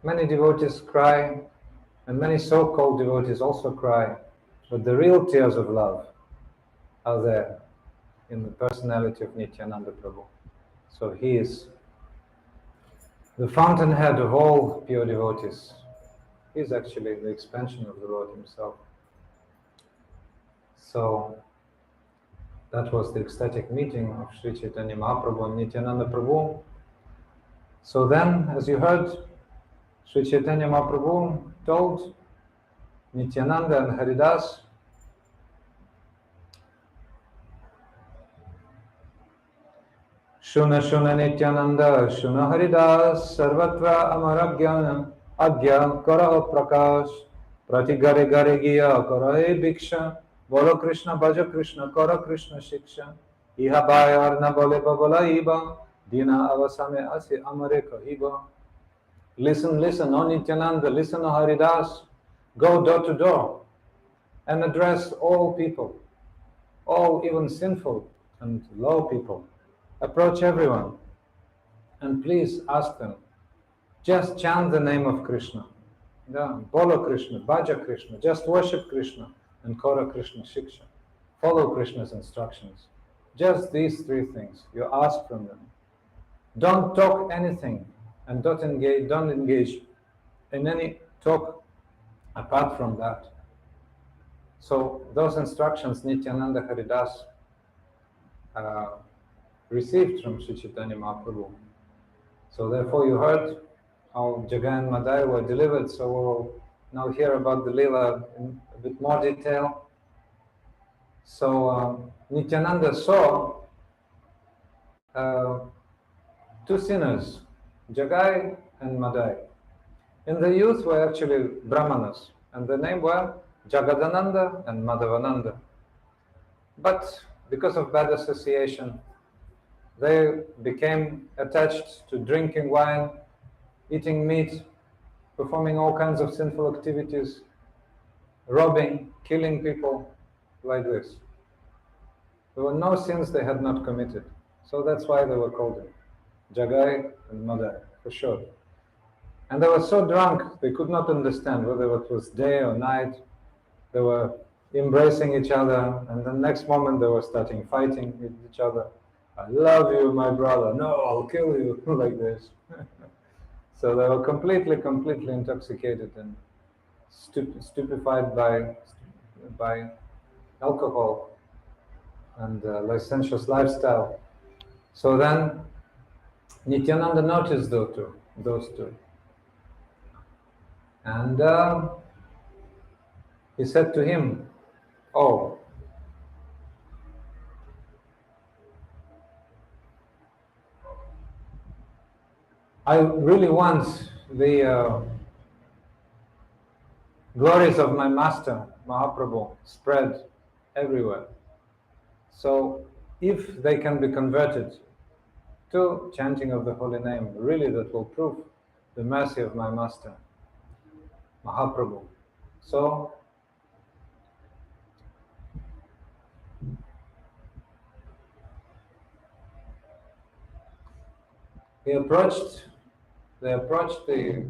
Many devotees cry, and many so-called devotees also cry, but the real tears of love are there in the personality of Nityananda Prabhu. So he is the fountainhead of all pure devotees. He is actually the expansion of the Lord himself. So that was the ecstatic meeting of Sri Chaitanya Mahaprabhu and Nityananda Prabhu. So then, as you heard, Sri Chaitanya Mahaprabhu told Nityananda and Haridas, Shuna Shuna Nityananda, Shuna Haridas, Sarvatra Amara Jnana, Agya Kara Prakash, Prati Gare Gare Giya Kara E Bhiksha, Bolo Krishna Bhaja Krishna, Kara Krishna Shiksha, Iha Bayar Na Bole Babala Iba, Dina Avasame Asi Amare Kahiba. Listen, listen, O Nityananda, listen, O Haridas, go door to door and address all people, all even sinful and low people. Approach everyone and please ask them, just chant the name of Krishna. Bolo Krishna, Bhaja Krishna, just worship Krishna and Kora Krishna Shiksha. Follow Krishna's instructions. Just these three things you ask from them. Don't talk anything and don't engage in any talk apart from that. So those instructions Nityananda Haridas received from Sri Chaitanya Mahaprabhu. So therefore you heard how Jagai and Madai were delivered, so we'll now hear about the Leela in a bit more detail. So Nityananda saw two sinners, Jagai and Madai. In the youth were actually Brahmanas, and their name were Jagadananda and Madhavananda. But because of bad association, they became attached to drinking wine, eating meat, performing all kinds of sinful activities, robbing, killing people, like this. There were no sins they had not committed. So that's why they were called Jagai and Madai, for sure. And they were so drunk, they could not understand whether it was day or night. They were embracing each other, and the next moment they were starting fighting with each other. I love you, my brother. No, I'll kill you, like this. So they were completely intoxicated and stupefied by alcohol and licentious lifestyle. So then Nityananda noticed those two. And he said to him, "Oh, I really want the glories of my master, Mahaprabhu, spread everywhere. So if they can be converted to chanting of the holy name, really that will prove the mercy of my master, Mahaprabhu." So they approached the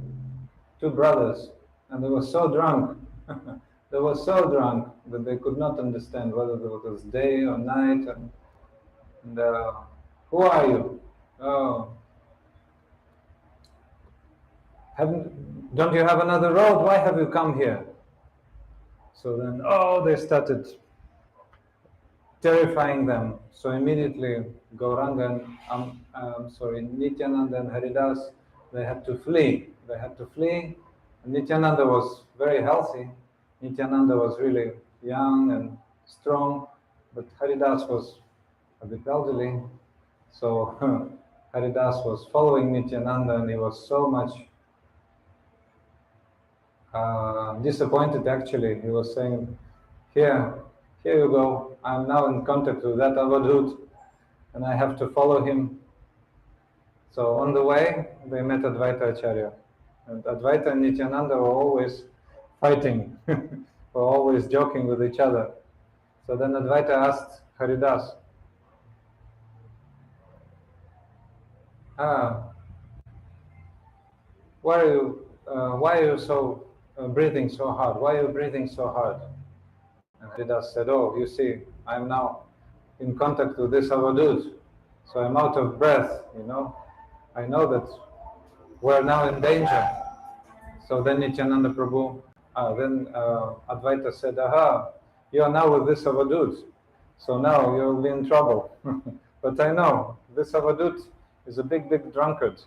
two brothers, and they were so drunk. They were so drunk that they could not understand whether it was day or night. And who are you? Oh, don't you have another road? Why have you come here? So then, they started terrifying them. So immediately, Gauranga and Nityananda and Haridas, they had to flee. And Nityananda was very healthy. Nityananda was really young and strong, but Haridas was a bit elderly. So Haridas was following Nityananda, and he was so much disappointed. Actually, he was saying, Here you go. I'm now in contact with that Avadhut, and I have to follow him." So on the way, they met Advaita Acharya. And Advaita and Nityananda were always fighting, were always joking with each other. So then Advaita asked Haridas, why are you so breathing so hard? Why are you breathing so hard? And Haridas said, "Oh, you see, I'm now in contact with this Avadhut, so I'm out of breath, I know that we're now in danger." So then Nityananda Prabhu, Advaita said, "Aha, you are now with this Avadhut, so now you'll be in trouble." But I know, this Avadhut is a big drunkard.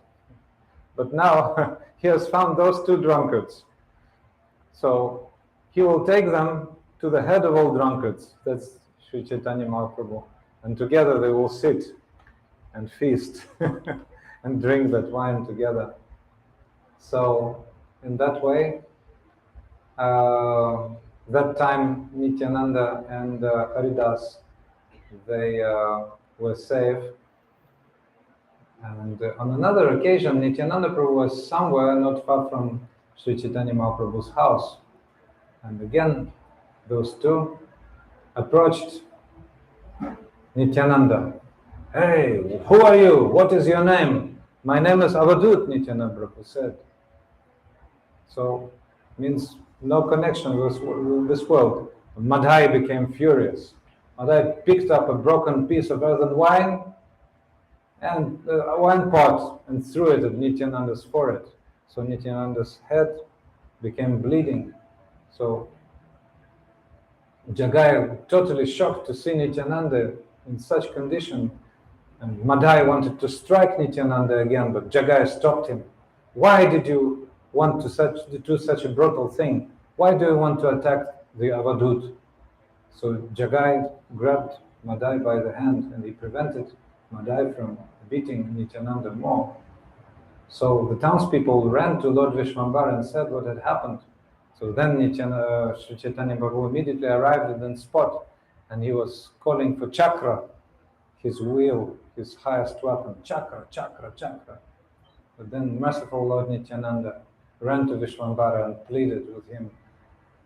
But now he has found those two drunkards. So he will take them to the head of all drunkards. That's Sri Chaitanya Mahaprabhu. And together they will sit and feast and drink that wine together. So in that way, that time Nityananda and Haridas, they were safe. And on another occasion, Nityananda Prabhu was somewhere not far from Sri Chaitanya Mahaprabhu's house. And again, those two approached Nityananda. "Hey, who are you? What is your name?" "My name is Avadhut," Nityananda Prabhu said. So, means no connection with this world. Madhai became furious. Madhai picked up a broken piece of earthen wine and one pot and threw it at Nityananda's forehead. So Nityananda's head became bleeding. So Jagai, totally shocked to see Nityananda in such condition, and Madhai wanted to strike Nityananda again, but Jagai stopped him. Why did you want to do such a brutal thing? Why do you want to attack the Avadut? So Jagai grabbed Madhai by the hand and he prevented Madhai from beating Nityananda more. So the townspeople ran to Lord Vishwambara and said what had happened. So then Sri Chaitanya Prabhu immediately arrived in the spot and he was calling for chakra, his wheel, his highest weapon, chakra, chakra, chakra. But then merciful Lord Nityananda ran to Vishwambara and pleaded with him,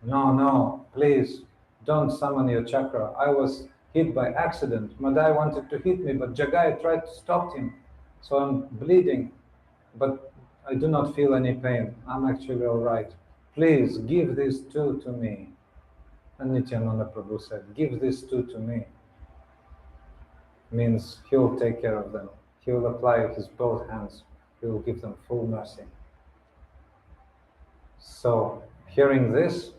no, no, please, don't summon your chakra. I was hit by accident. Madhai wanted to hit me, but Jagai tried to stop him. So I'm bleeding, but I do not feel any pain. I'm actually all right. Please, give these two to me. And Nityananda Prabhu said, give these two to me. Means he'll take care of them. He'll apply his both hands. He'll give them full mercy. So, hearing this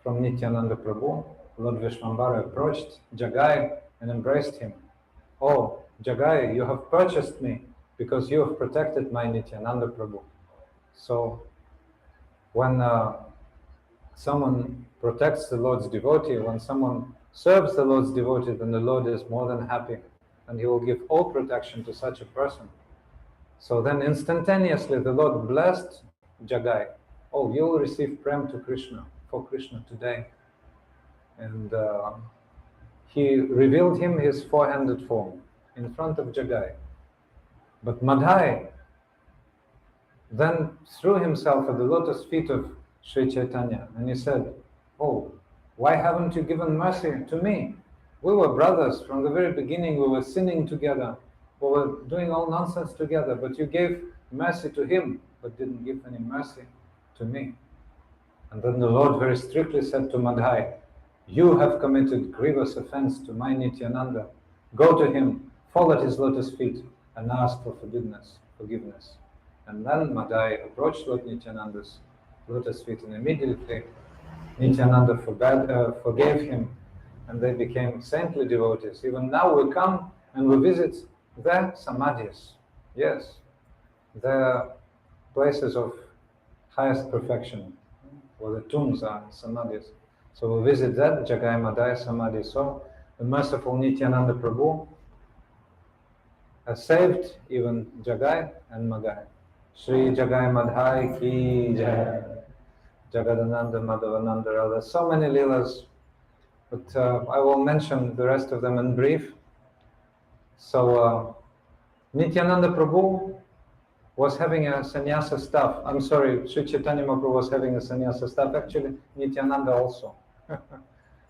from Nityananda Prabhu, Lord Vishwambara approached Jagai and embraced him. Oh, Jagai, you have purchased me because you have protected my Nityananda Prabhu. So, when someone protects the Lord's devotee, when someone serves the Lord's devotee, then the Lord is more than happy, and he will give all protection to such a person. So then instantaneously the Lord blessed Jagai. Oh, you will receive prem to Krishna, for Krishna today. And he revealed him his four-handed form in front of Jagai. But Madhai then threw himself at the lotus feet of Sri Chaitanya and he said, oh, why haven't you given mercy to me? We were brothers from the very beginning. We were sinning together. We were doing all nonsense together, but you gave mercy to him, but didn't give any mercy to me. And then the Lord very strictly said to Madhai, you have committed grievous offense to my Nityananda. Go to him, fall at his lotus feet, and ask for forgiveness. And then Madhai approached Lord Nityananda's lotus feet, and immediately Nityananda forgave him, and they became saintly devotees. Even now we come and we visit their samadhis. Yes, their places of highest perfection, where the tombs are samadhis. So we visit that, Jagai Madhai Samadhi. So the merciful Nityananda Prabhu has saved even Jagai and Madhai. Shri Jagai Madhai ki jai. Jagadananda Madhavananda Radha. So many leelas, but I will mention the rest of them in brief. So Nityananda Prabhu was having a sannyasa staff. I'm sorry, Sri Chaitanya Mahaprabhu was having a sannyasa staff. Actually, Nityananda also.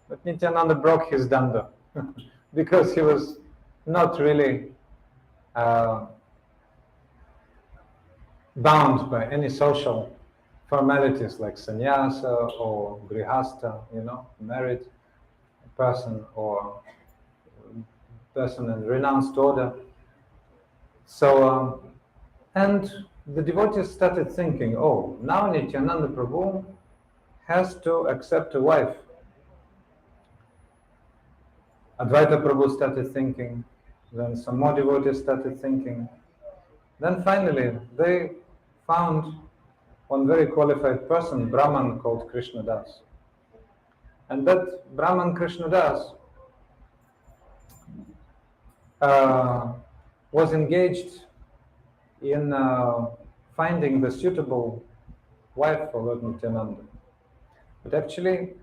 But Nityananda broke his danda because he was not really bound by any social formalities like sannyasa or grihasta, married person or person in renounced order. So, and the devotees started thinking, oh, now Nityananda Prabhu has to accept a wife. Advaita Prabhu started thinking, then some more devotees started thinking. Then finally, they found one very qualified person, Brahman called Krishna Das. And that Brahman Krishna Das was engaged in finding the suitable wife for Lord Nityananda. But actually,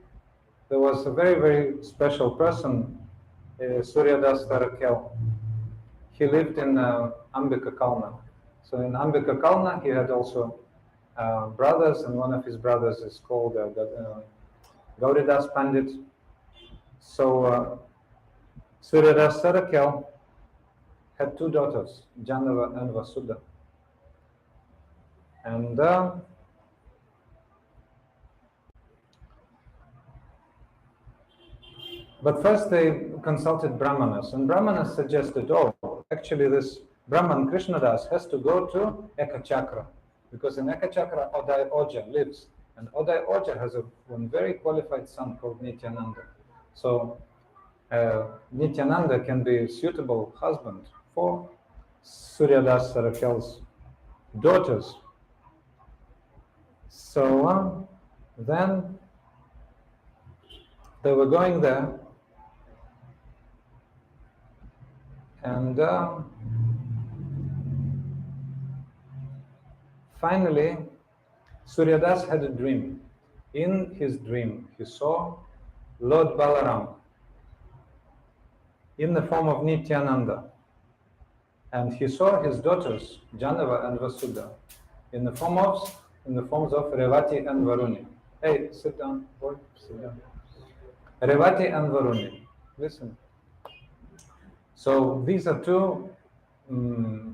there was a very, very special person, Suryadas Tarakel. He lived in Ambika Kalna. So in Ambika Kalna, he had also brothers, and one of his brothers is called Gauridas Pandit. So Suryadas Tarakel had two daughters, Janava and Vasudha. And but first they consulted Brahmanas, and Brahmanas suggested, oh, actually this Brahman Krishnadas has to go to Ekachakra, because in Ekachakra Odai Oja lives, and Odai Oja has one very qualified son called Nityananda. So Nityananda can be a suitable husband for Suryadas Sarakel's daughters. So then they were going there, and finally Suryadas had a dream. In his dream, he saw Lord Balaram in the form of Nityananda, and he saw his daughters Janava and Vasudha in the forms of Revati and Varuni. Hey, sit down, boy, sit down. Revati and Varuni. Listen. So these are two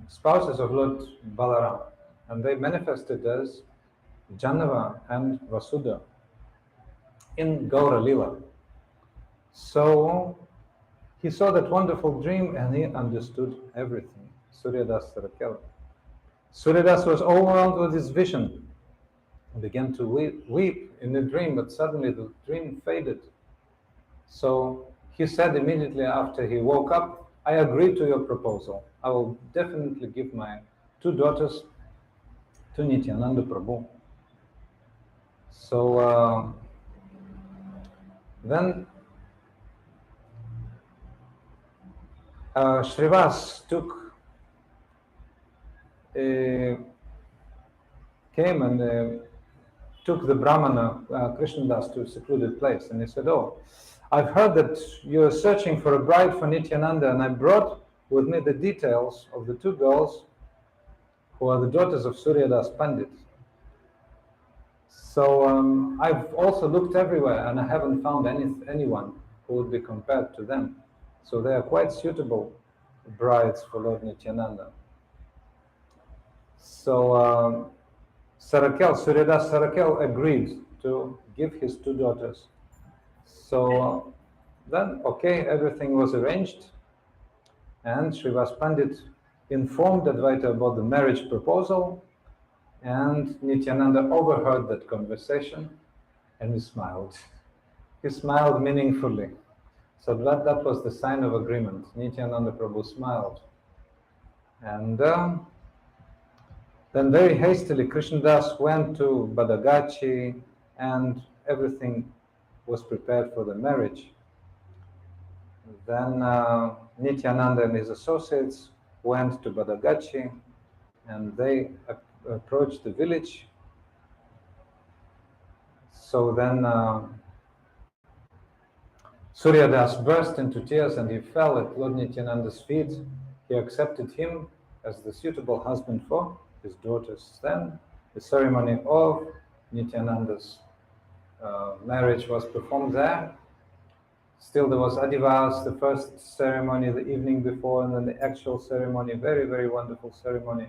spouses of Lord Balaram, and they manifested as Janava and Vasudha in Gaura Lila. So he saw that wonderful dream and he understood everything. Suryadas Sarakel. Suryadas was overwhelmed with his vision and began to weep in the dream, but suddenly the dream faded. So he said immediately after he woke up, I agree to your proposal. I will definitely give my two daughters to Nityananda Prabhu. So then Shrivas came and took the Brahmana Krishnadas to a secluded place, and he said, oh, I've heard that you're searching for a bride for Nityananda, and I brought with me the details of the two girls who are the daughters of Suryadas Pandit. So I've also looked everywhere, and I haven't found anyone who would be compared to them. So they are quite suitable brides for Lord Nityananda. So Suryadas Sarakel agreed to give his two daughters. So then, okay, everything was arranged, and Srivas Pandit informed Advaita about the marriage proposal, and Nityananda overheard that conversation, and he smiled. He smiled meaningfully. So that was the sign of agreement. Nityananda Prabhu smiled. And then very hastily Krishnadas went to Badagachi, and everything was prepared for the marriage. Then Nityananda and his associates went to Badagachi, and they approached the village. So then Suryadas burst into tears, and he fell at Lord Nityananda's feet. He accepted him as the suitable husband for his daughters. Then the ceremony of Nityananda's marriage was performed there. Still there was Adivas, the first ceremony the evening before, and then the actual ceremony, very, very wonderful ceremony.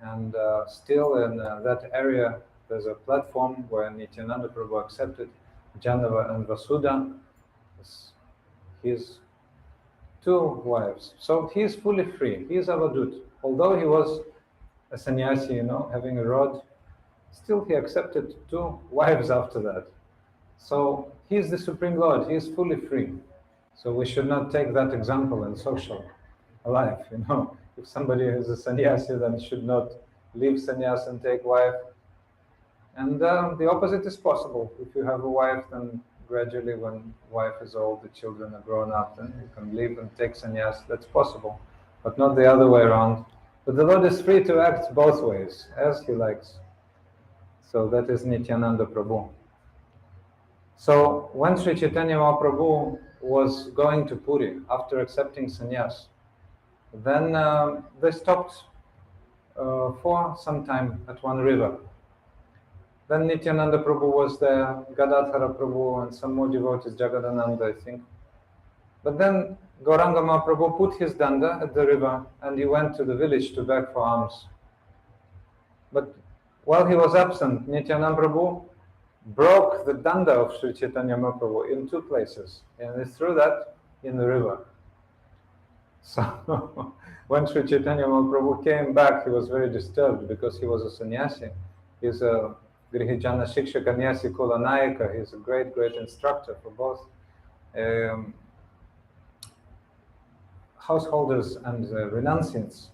And still in that area, there's a platform where Nityananda Prabhu accepted Janava and Vasudha as his two wives. So he is fully free. He is Avadut. Although he was a sannyasi, having a rod, still he accepted two wives after that. So he is the Supreme Lord. He is fully free. So we should not take that example in social life. If somebody is a sannyasi, then should not leave sannyas and take wife. And the opposite is possible. If you have a wife, then gradually when wife is old, the children are grown up, then you can leave and take sannyas. That's possible, but not the other way around. But the Lord is free to act both ways, as he likes. So that is Nityananda Prabhu. So when Sri Chaitanya Mahaprabhu was going to Puri after accepting sannyas, then they stopped for some time at one river. Then Nityananda Prabhu was there, Gadadhara Prabhu, and some more devotees, Jagadananda, I think. But then Gauranga Mahaprabhu put his danda at the river, and he went to the village to beg for alms. But while he was absent, Nityananda Prabhu broke the danda of Sri Chaitanya Mahaprabhu in two places, and he threw that in the river. So when Sri Chaitanya Mahaprabhu came back, he was very disturbed because he was a sannyasi. He's a Grihijana Shikshaka Nyasi Kula Nayaka. He's a great, great instructor for both um, householders and renunciants.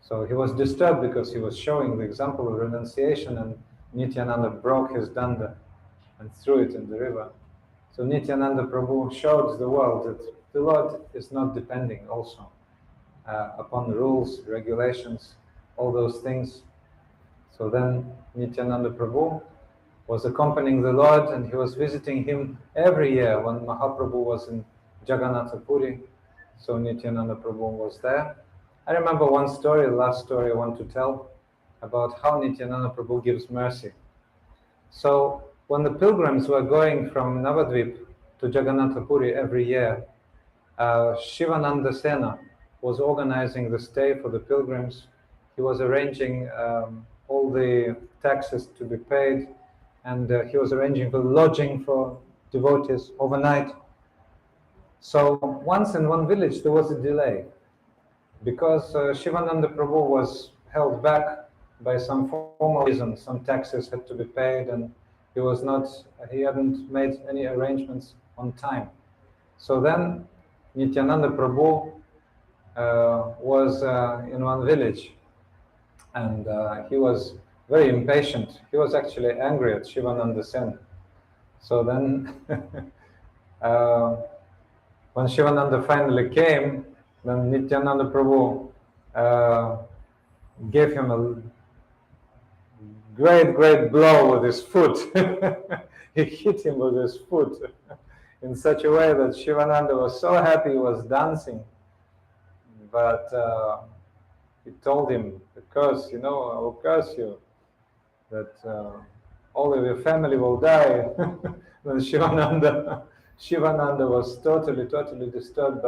So he was disturbed because he was showing the example of renunciation, and Nityananda broke his danda and threw it in the river. So Nityananda Prabhu showed the world that the Lord is not depending also upon rules, regulations, all those things. So then Nityananda Prabhu was accompanying the Lord, and he was visiting him every year when Mahaprabhu was in Jagannath Puri. So Nityananda Prabhu was there. I remember one story, the last story I want to tell, about how Nityananda Prabhu gives mercy. So when the pilgrims were going from Navadvip to Jagannath Puri every year, Shivananda Sena was organizing the stay for the pilgrims. He was arranging all the taxes to be paid, and he was arranging the lodging for devotees overnight. So once in one village there was a delay because Shivananda Prabhu was held back by some formal reason. Some taxes had to be paid, and he hadn't made any arrangements on time. So then Nityananda Prabhu was in one village, and he was very impatient. He was actually angry at Shivananda Sen. So then, when Shivananda finally came, then Nityananda Prabhu gave him a great blow with his foot. He hit him with his foot in such a way that Shivananda was so happy, he was dancing. But he told him, because, I will curse you, that all of your family will die. Then Shivananda was totally disturbed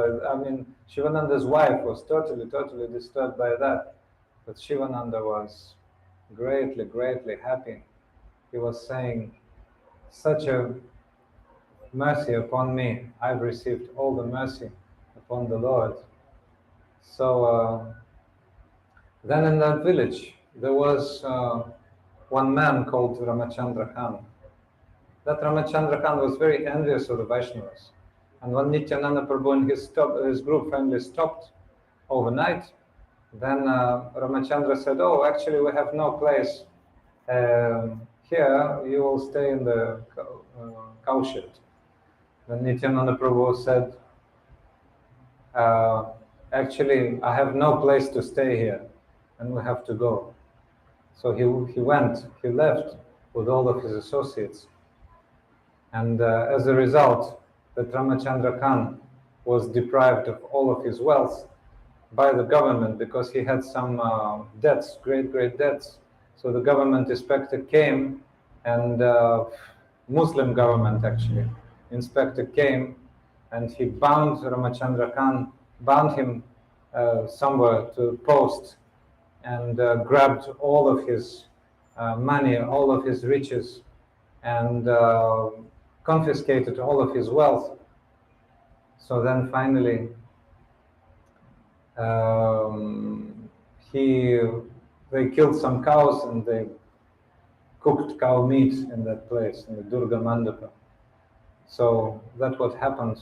Shivananda's wife was totally disturbed by that. But Shivananda was greatly happy. He was saying, such a mercy upon me. I've received all the mercy upon the Lord. So then in that village, there was one man called Ramachandra Khan. That Ramachandra Khan was very envious of the Vaishnavas. And when Nityananda Prabhu and his group finally stopped overnight, then Ramachandra said, oh, actually we have no place here, you will stay in the cowshed. Then Nityananda Prabhu said, actually I have no place to stay here, and we have to go. So he left with all of his associates. And as a result, that Ramachandra Khan was deprived of all of his wealth by the government because he had some debts, great debts. So the government inspector came, and Muslim government actually, inspector came, and he bound Ramachandra Khan, bound him somewhere to a post, and grabbed all of his money, all of his riches, and confiscated all of his wealth. So then finally, they killed some cows, and they cooked cow meat in that place, in the Durga Mandapa. So that's what happened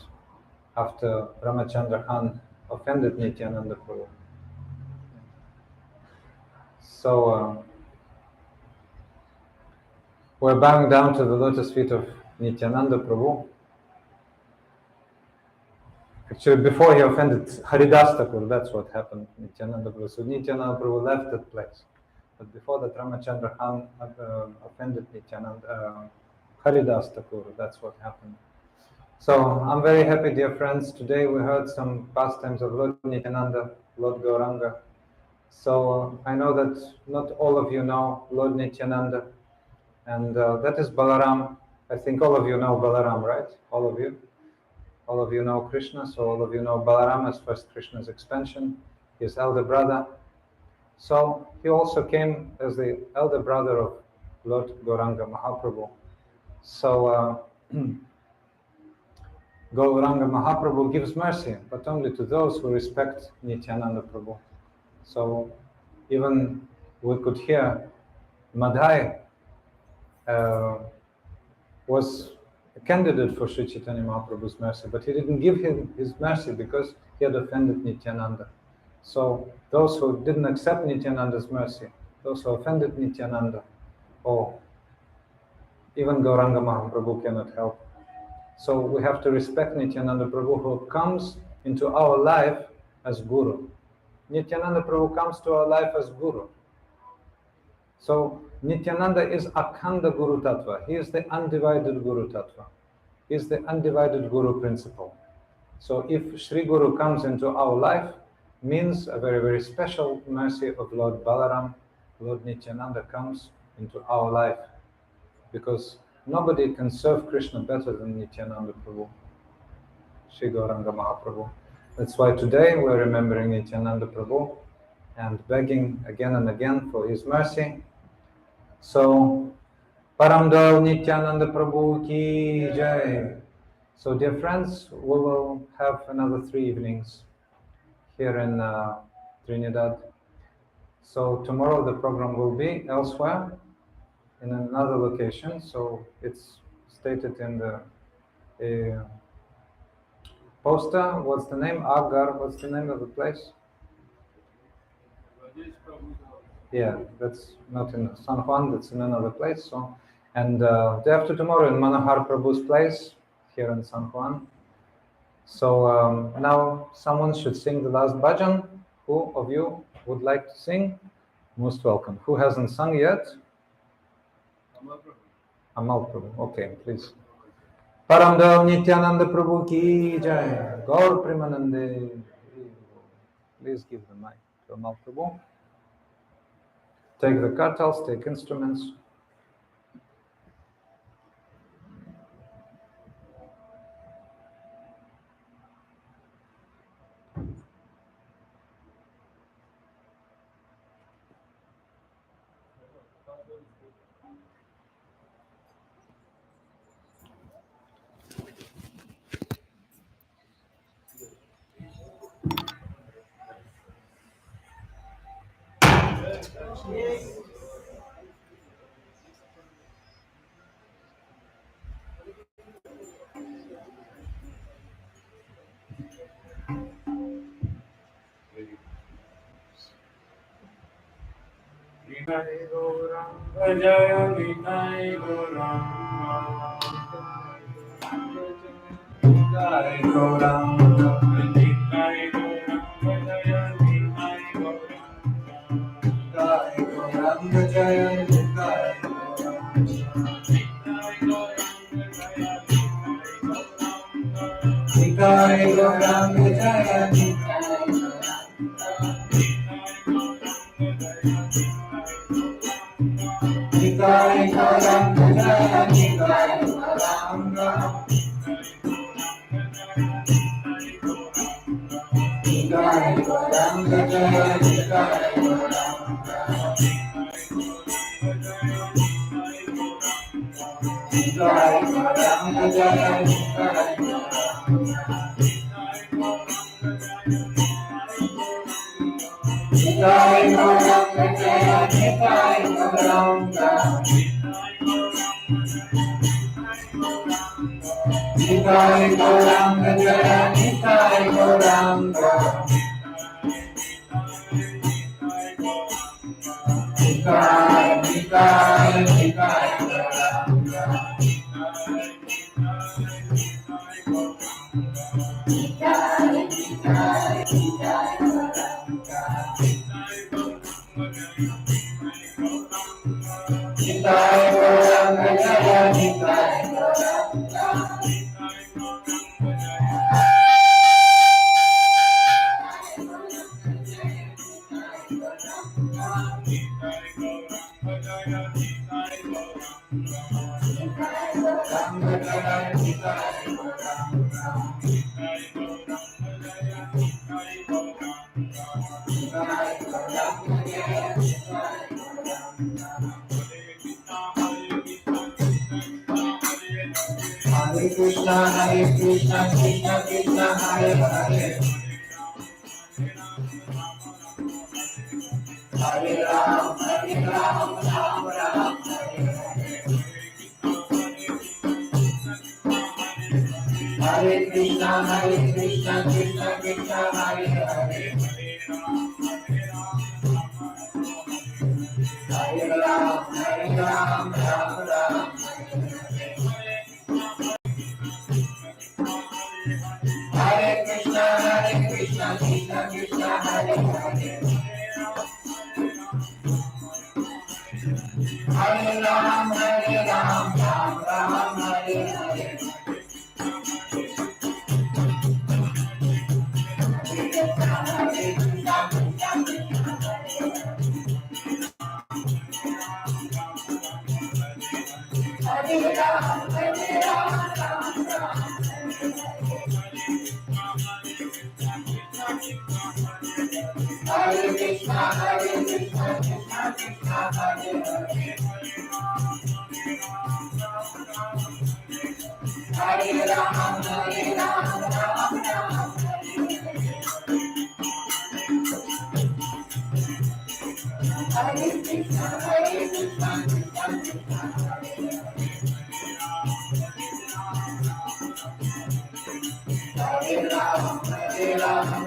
after Ramachandra Khan offended Nityananda Prabhu. So we're bowing down to the lotus feet of Nityananda Prabhu. Actually, before he offended Haridas Thakur, that's what happened, Nityananda Prabhu. So Nityananda Prabhu left that place. But before that, Ramachandra Khan offended Nityananda, Haridas Thakur, that's what happened. So I'm very happy, dear friends. Today we heard some pastimes of Lord Nityananda, Lord Gauranga. So I know that not all of you know Lord Nityananda, and that is Balaram. I think all of you know Balaram, right? All of you? All of you know Krishna, so all of you know Balaram as first Krishna's expansion, his elder brother. So he also came as the elder brother of Lord Gauranga Mahaprabhu. So Gauranga Mahaprabhu gives mercy, but only to those who respect Nityananda Prabhu. So even we could hear Madhai was a candidate for Sri Chaitanya Mahaprabhu's mercy, but he didn't give him his mercy because he had offended Nityananda. So those who didn't accept Nityananda's mercy, those who offended Nityananda, or even Gauranga Mahaprabhu cannot help. So we have to respect Nityananda Prabhu, who comes into our life as Guru. Nityananda Prabhu comes to our life as Guru. So Nityananda is Akhanda Guru Tattva. He is the undivided Guru Tattva. He is the undivided Guru principle. So if Sri Guru comes into our life, means a very, very special mercy of Lord Balaram, Lord Nityananda comes into our life. Because nobody can serve Krishna better than Nityananda Prabhu, Sri Gauranga Mahaprabhu. That's why today we're remembering Nityananda Prabhu and begging again and again for his mercy. So, Paramdal Nityananda Prabhu ki jai. So, dear friends, we will have another 3 evenings here in Trinidad. So, tomorrow the program will be elsewhere in another location. So, it's stated in the poster. What's the name? Agar. What's the name of the place? Yeah, that's not in San Juan, that's in another place. So, and day after tomorrow in Manohar Prabhu's place here in San Juan. So now someone should sing the last bhajan. Who of you would like to sing? Most welcome. Who hasn't sung yet? Amal Prabhu. Okay, please. Paramdal Nityananda Prabhu ki jai. Gaur Premanande. Please give the mic to Amal Prabhu. Take the kartals, take instruments. Nitai Gauranga Jaya Nitai Gauranga Nitai Gauranga Nitai Gauranga Jaya Nitai Gauranga Jaya Nitai Nitai Gauranga Jaya Nitai Nitai Gauranga Jaya Nitai Gauranga Nitai Gauranga Jaya Nitai Nitai Gauranga Jaya Nitai Nitai Gauranga Jaya Nitai Gauranga Nitai Gauranga Jaya Nitai Gauranga Nitai Nitai Nitai Gauranga Nitai Nitai Nitai Nitai Gauranga Jaya Nitai Hare Krishna, Krishna Krishna, Hare Hare, Hare Ram, Ram Ram, Hare Hare. Krishna, Krishna Krishna, Hare Hare, Hare Ram, Ram Ram. Hare Krishna, Krishna Krishna, Hare Hare, Hare Ram, Ram Ram, Hare Hare. Hare Krishna, Krishna Krishna, Hare Hare, Hare Ram, Ram Ram. Hare Krishna, Krishna Krishna, Hare Ram, Ram Ram. Hare Krishna, Krishna Krishna, Hare Rama, Hare Rama,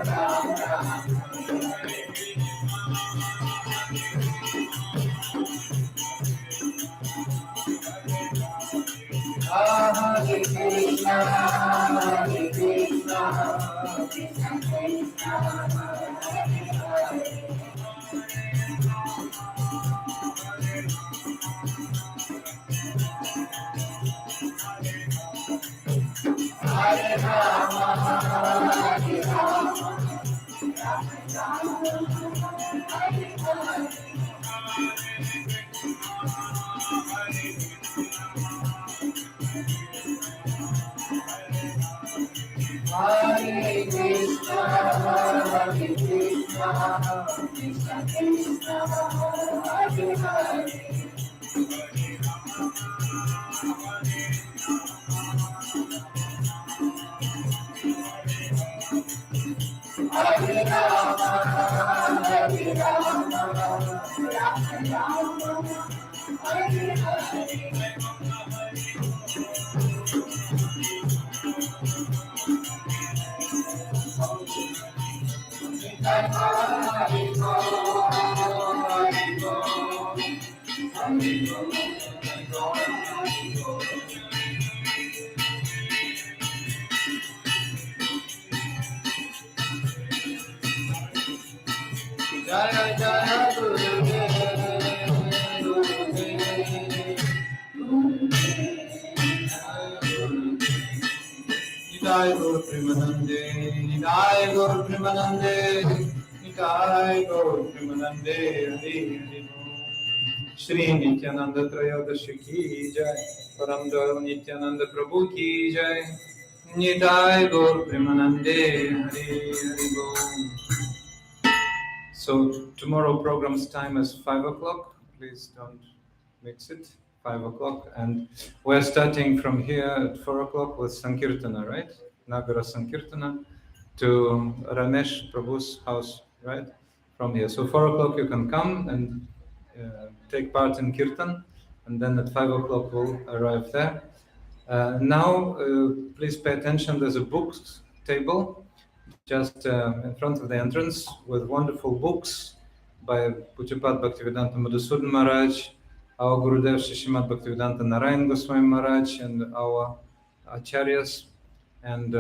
Hare Krishna, Krishna Krishna, Hare Hare. Hare Rama, Hare Rama, Rama Rama, Hare Hare. Jaya Jaya Gurudev, Nitai Gaur Premanande, Nitai Gaur Premanande, Nitai Gaur Premanande, Hare Hare. Shri Nityananda Trayodasi ki jai, Param Doyal Nityananda Prabhu ki jai, Nitai Gaur Premanande, Hare Hare Bol. So tomorrow program's time is 5 o'clock. Please don't mix it. 5 o'clock, and we're starting from here at 4 o'clock with Sankirtana, right? Nagara Sankirtana to Ramesh Prabhu's house, right? From here. So 4 o'clock you can come and take part in Kirtan, and then at 5 o'clock we'll arrive there. Now, please pay attention. There's a books table just in front of the entrance with wonderful books by Pujapad Bhaktivedanta Madhusudan Maharaj, our Gurudev Shishimad Bhaktivedanta Narayan Goswami Maharaj, and our Acharyas, and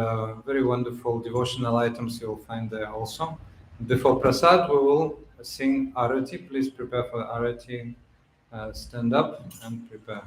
very wonderful devotional items you'll find there also. Before Prasad, we will sing Arati. Please prepare for Arati. Stand up and prepare.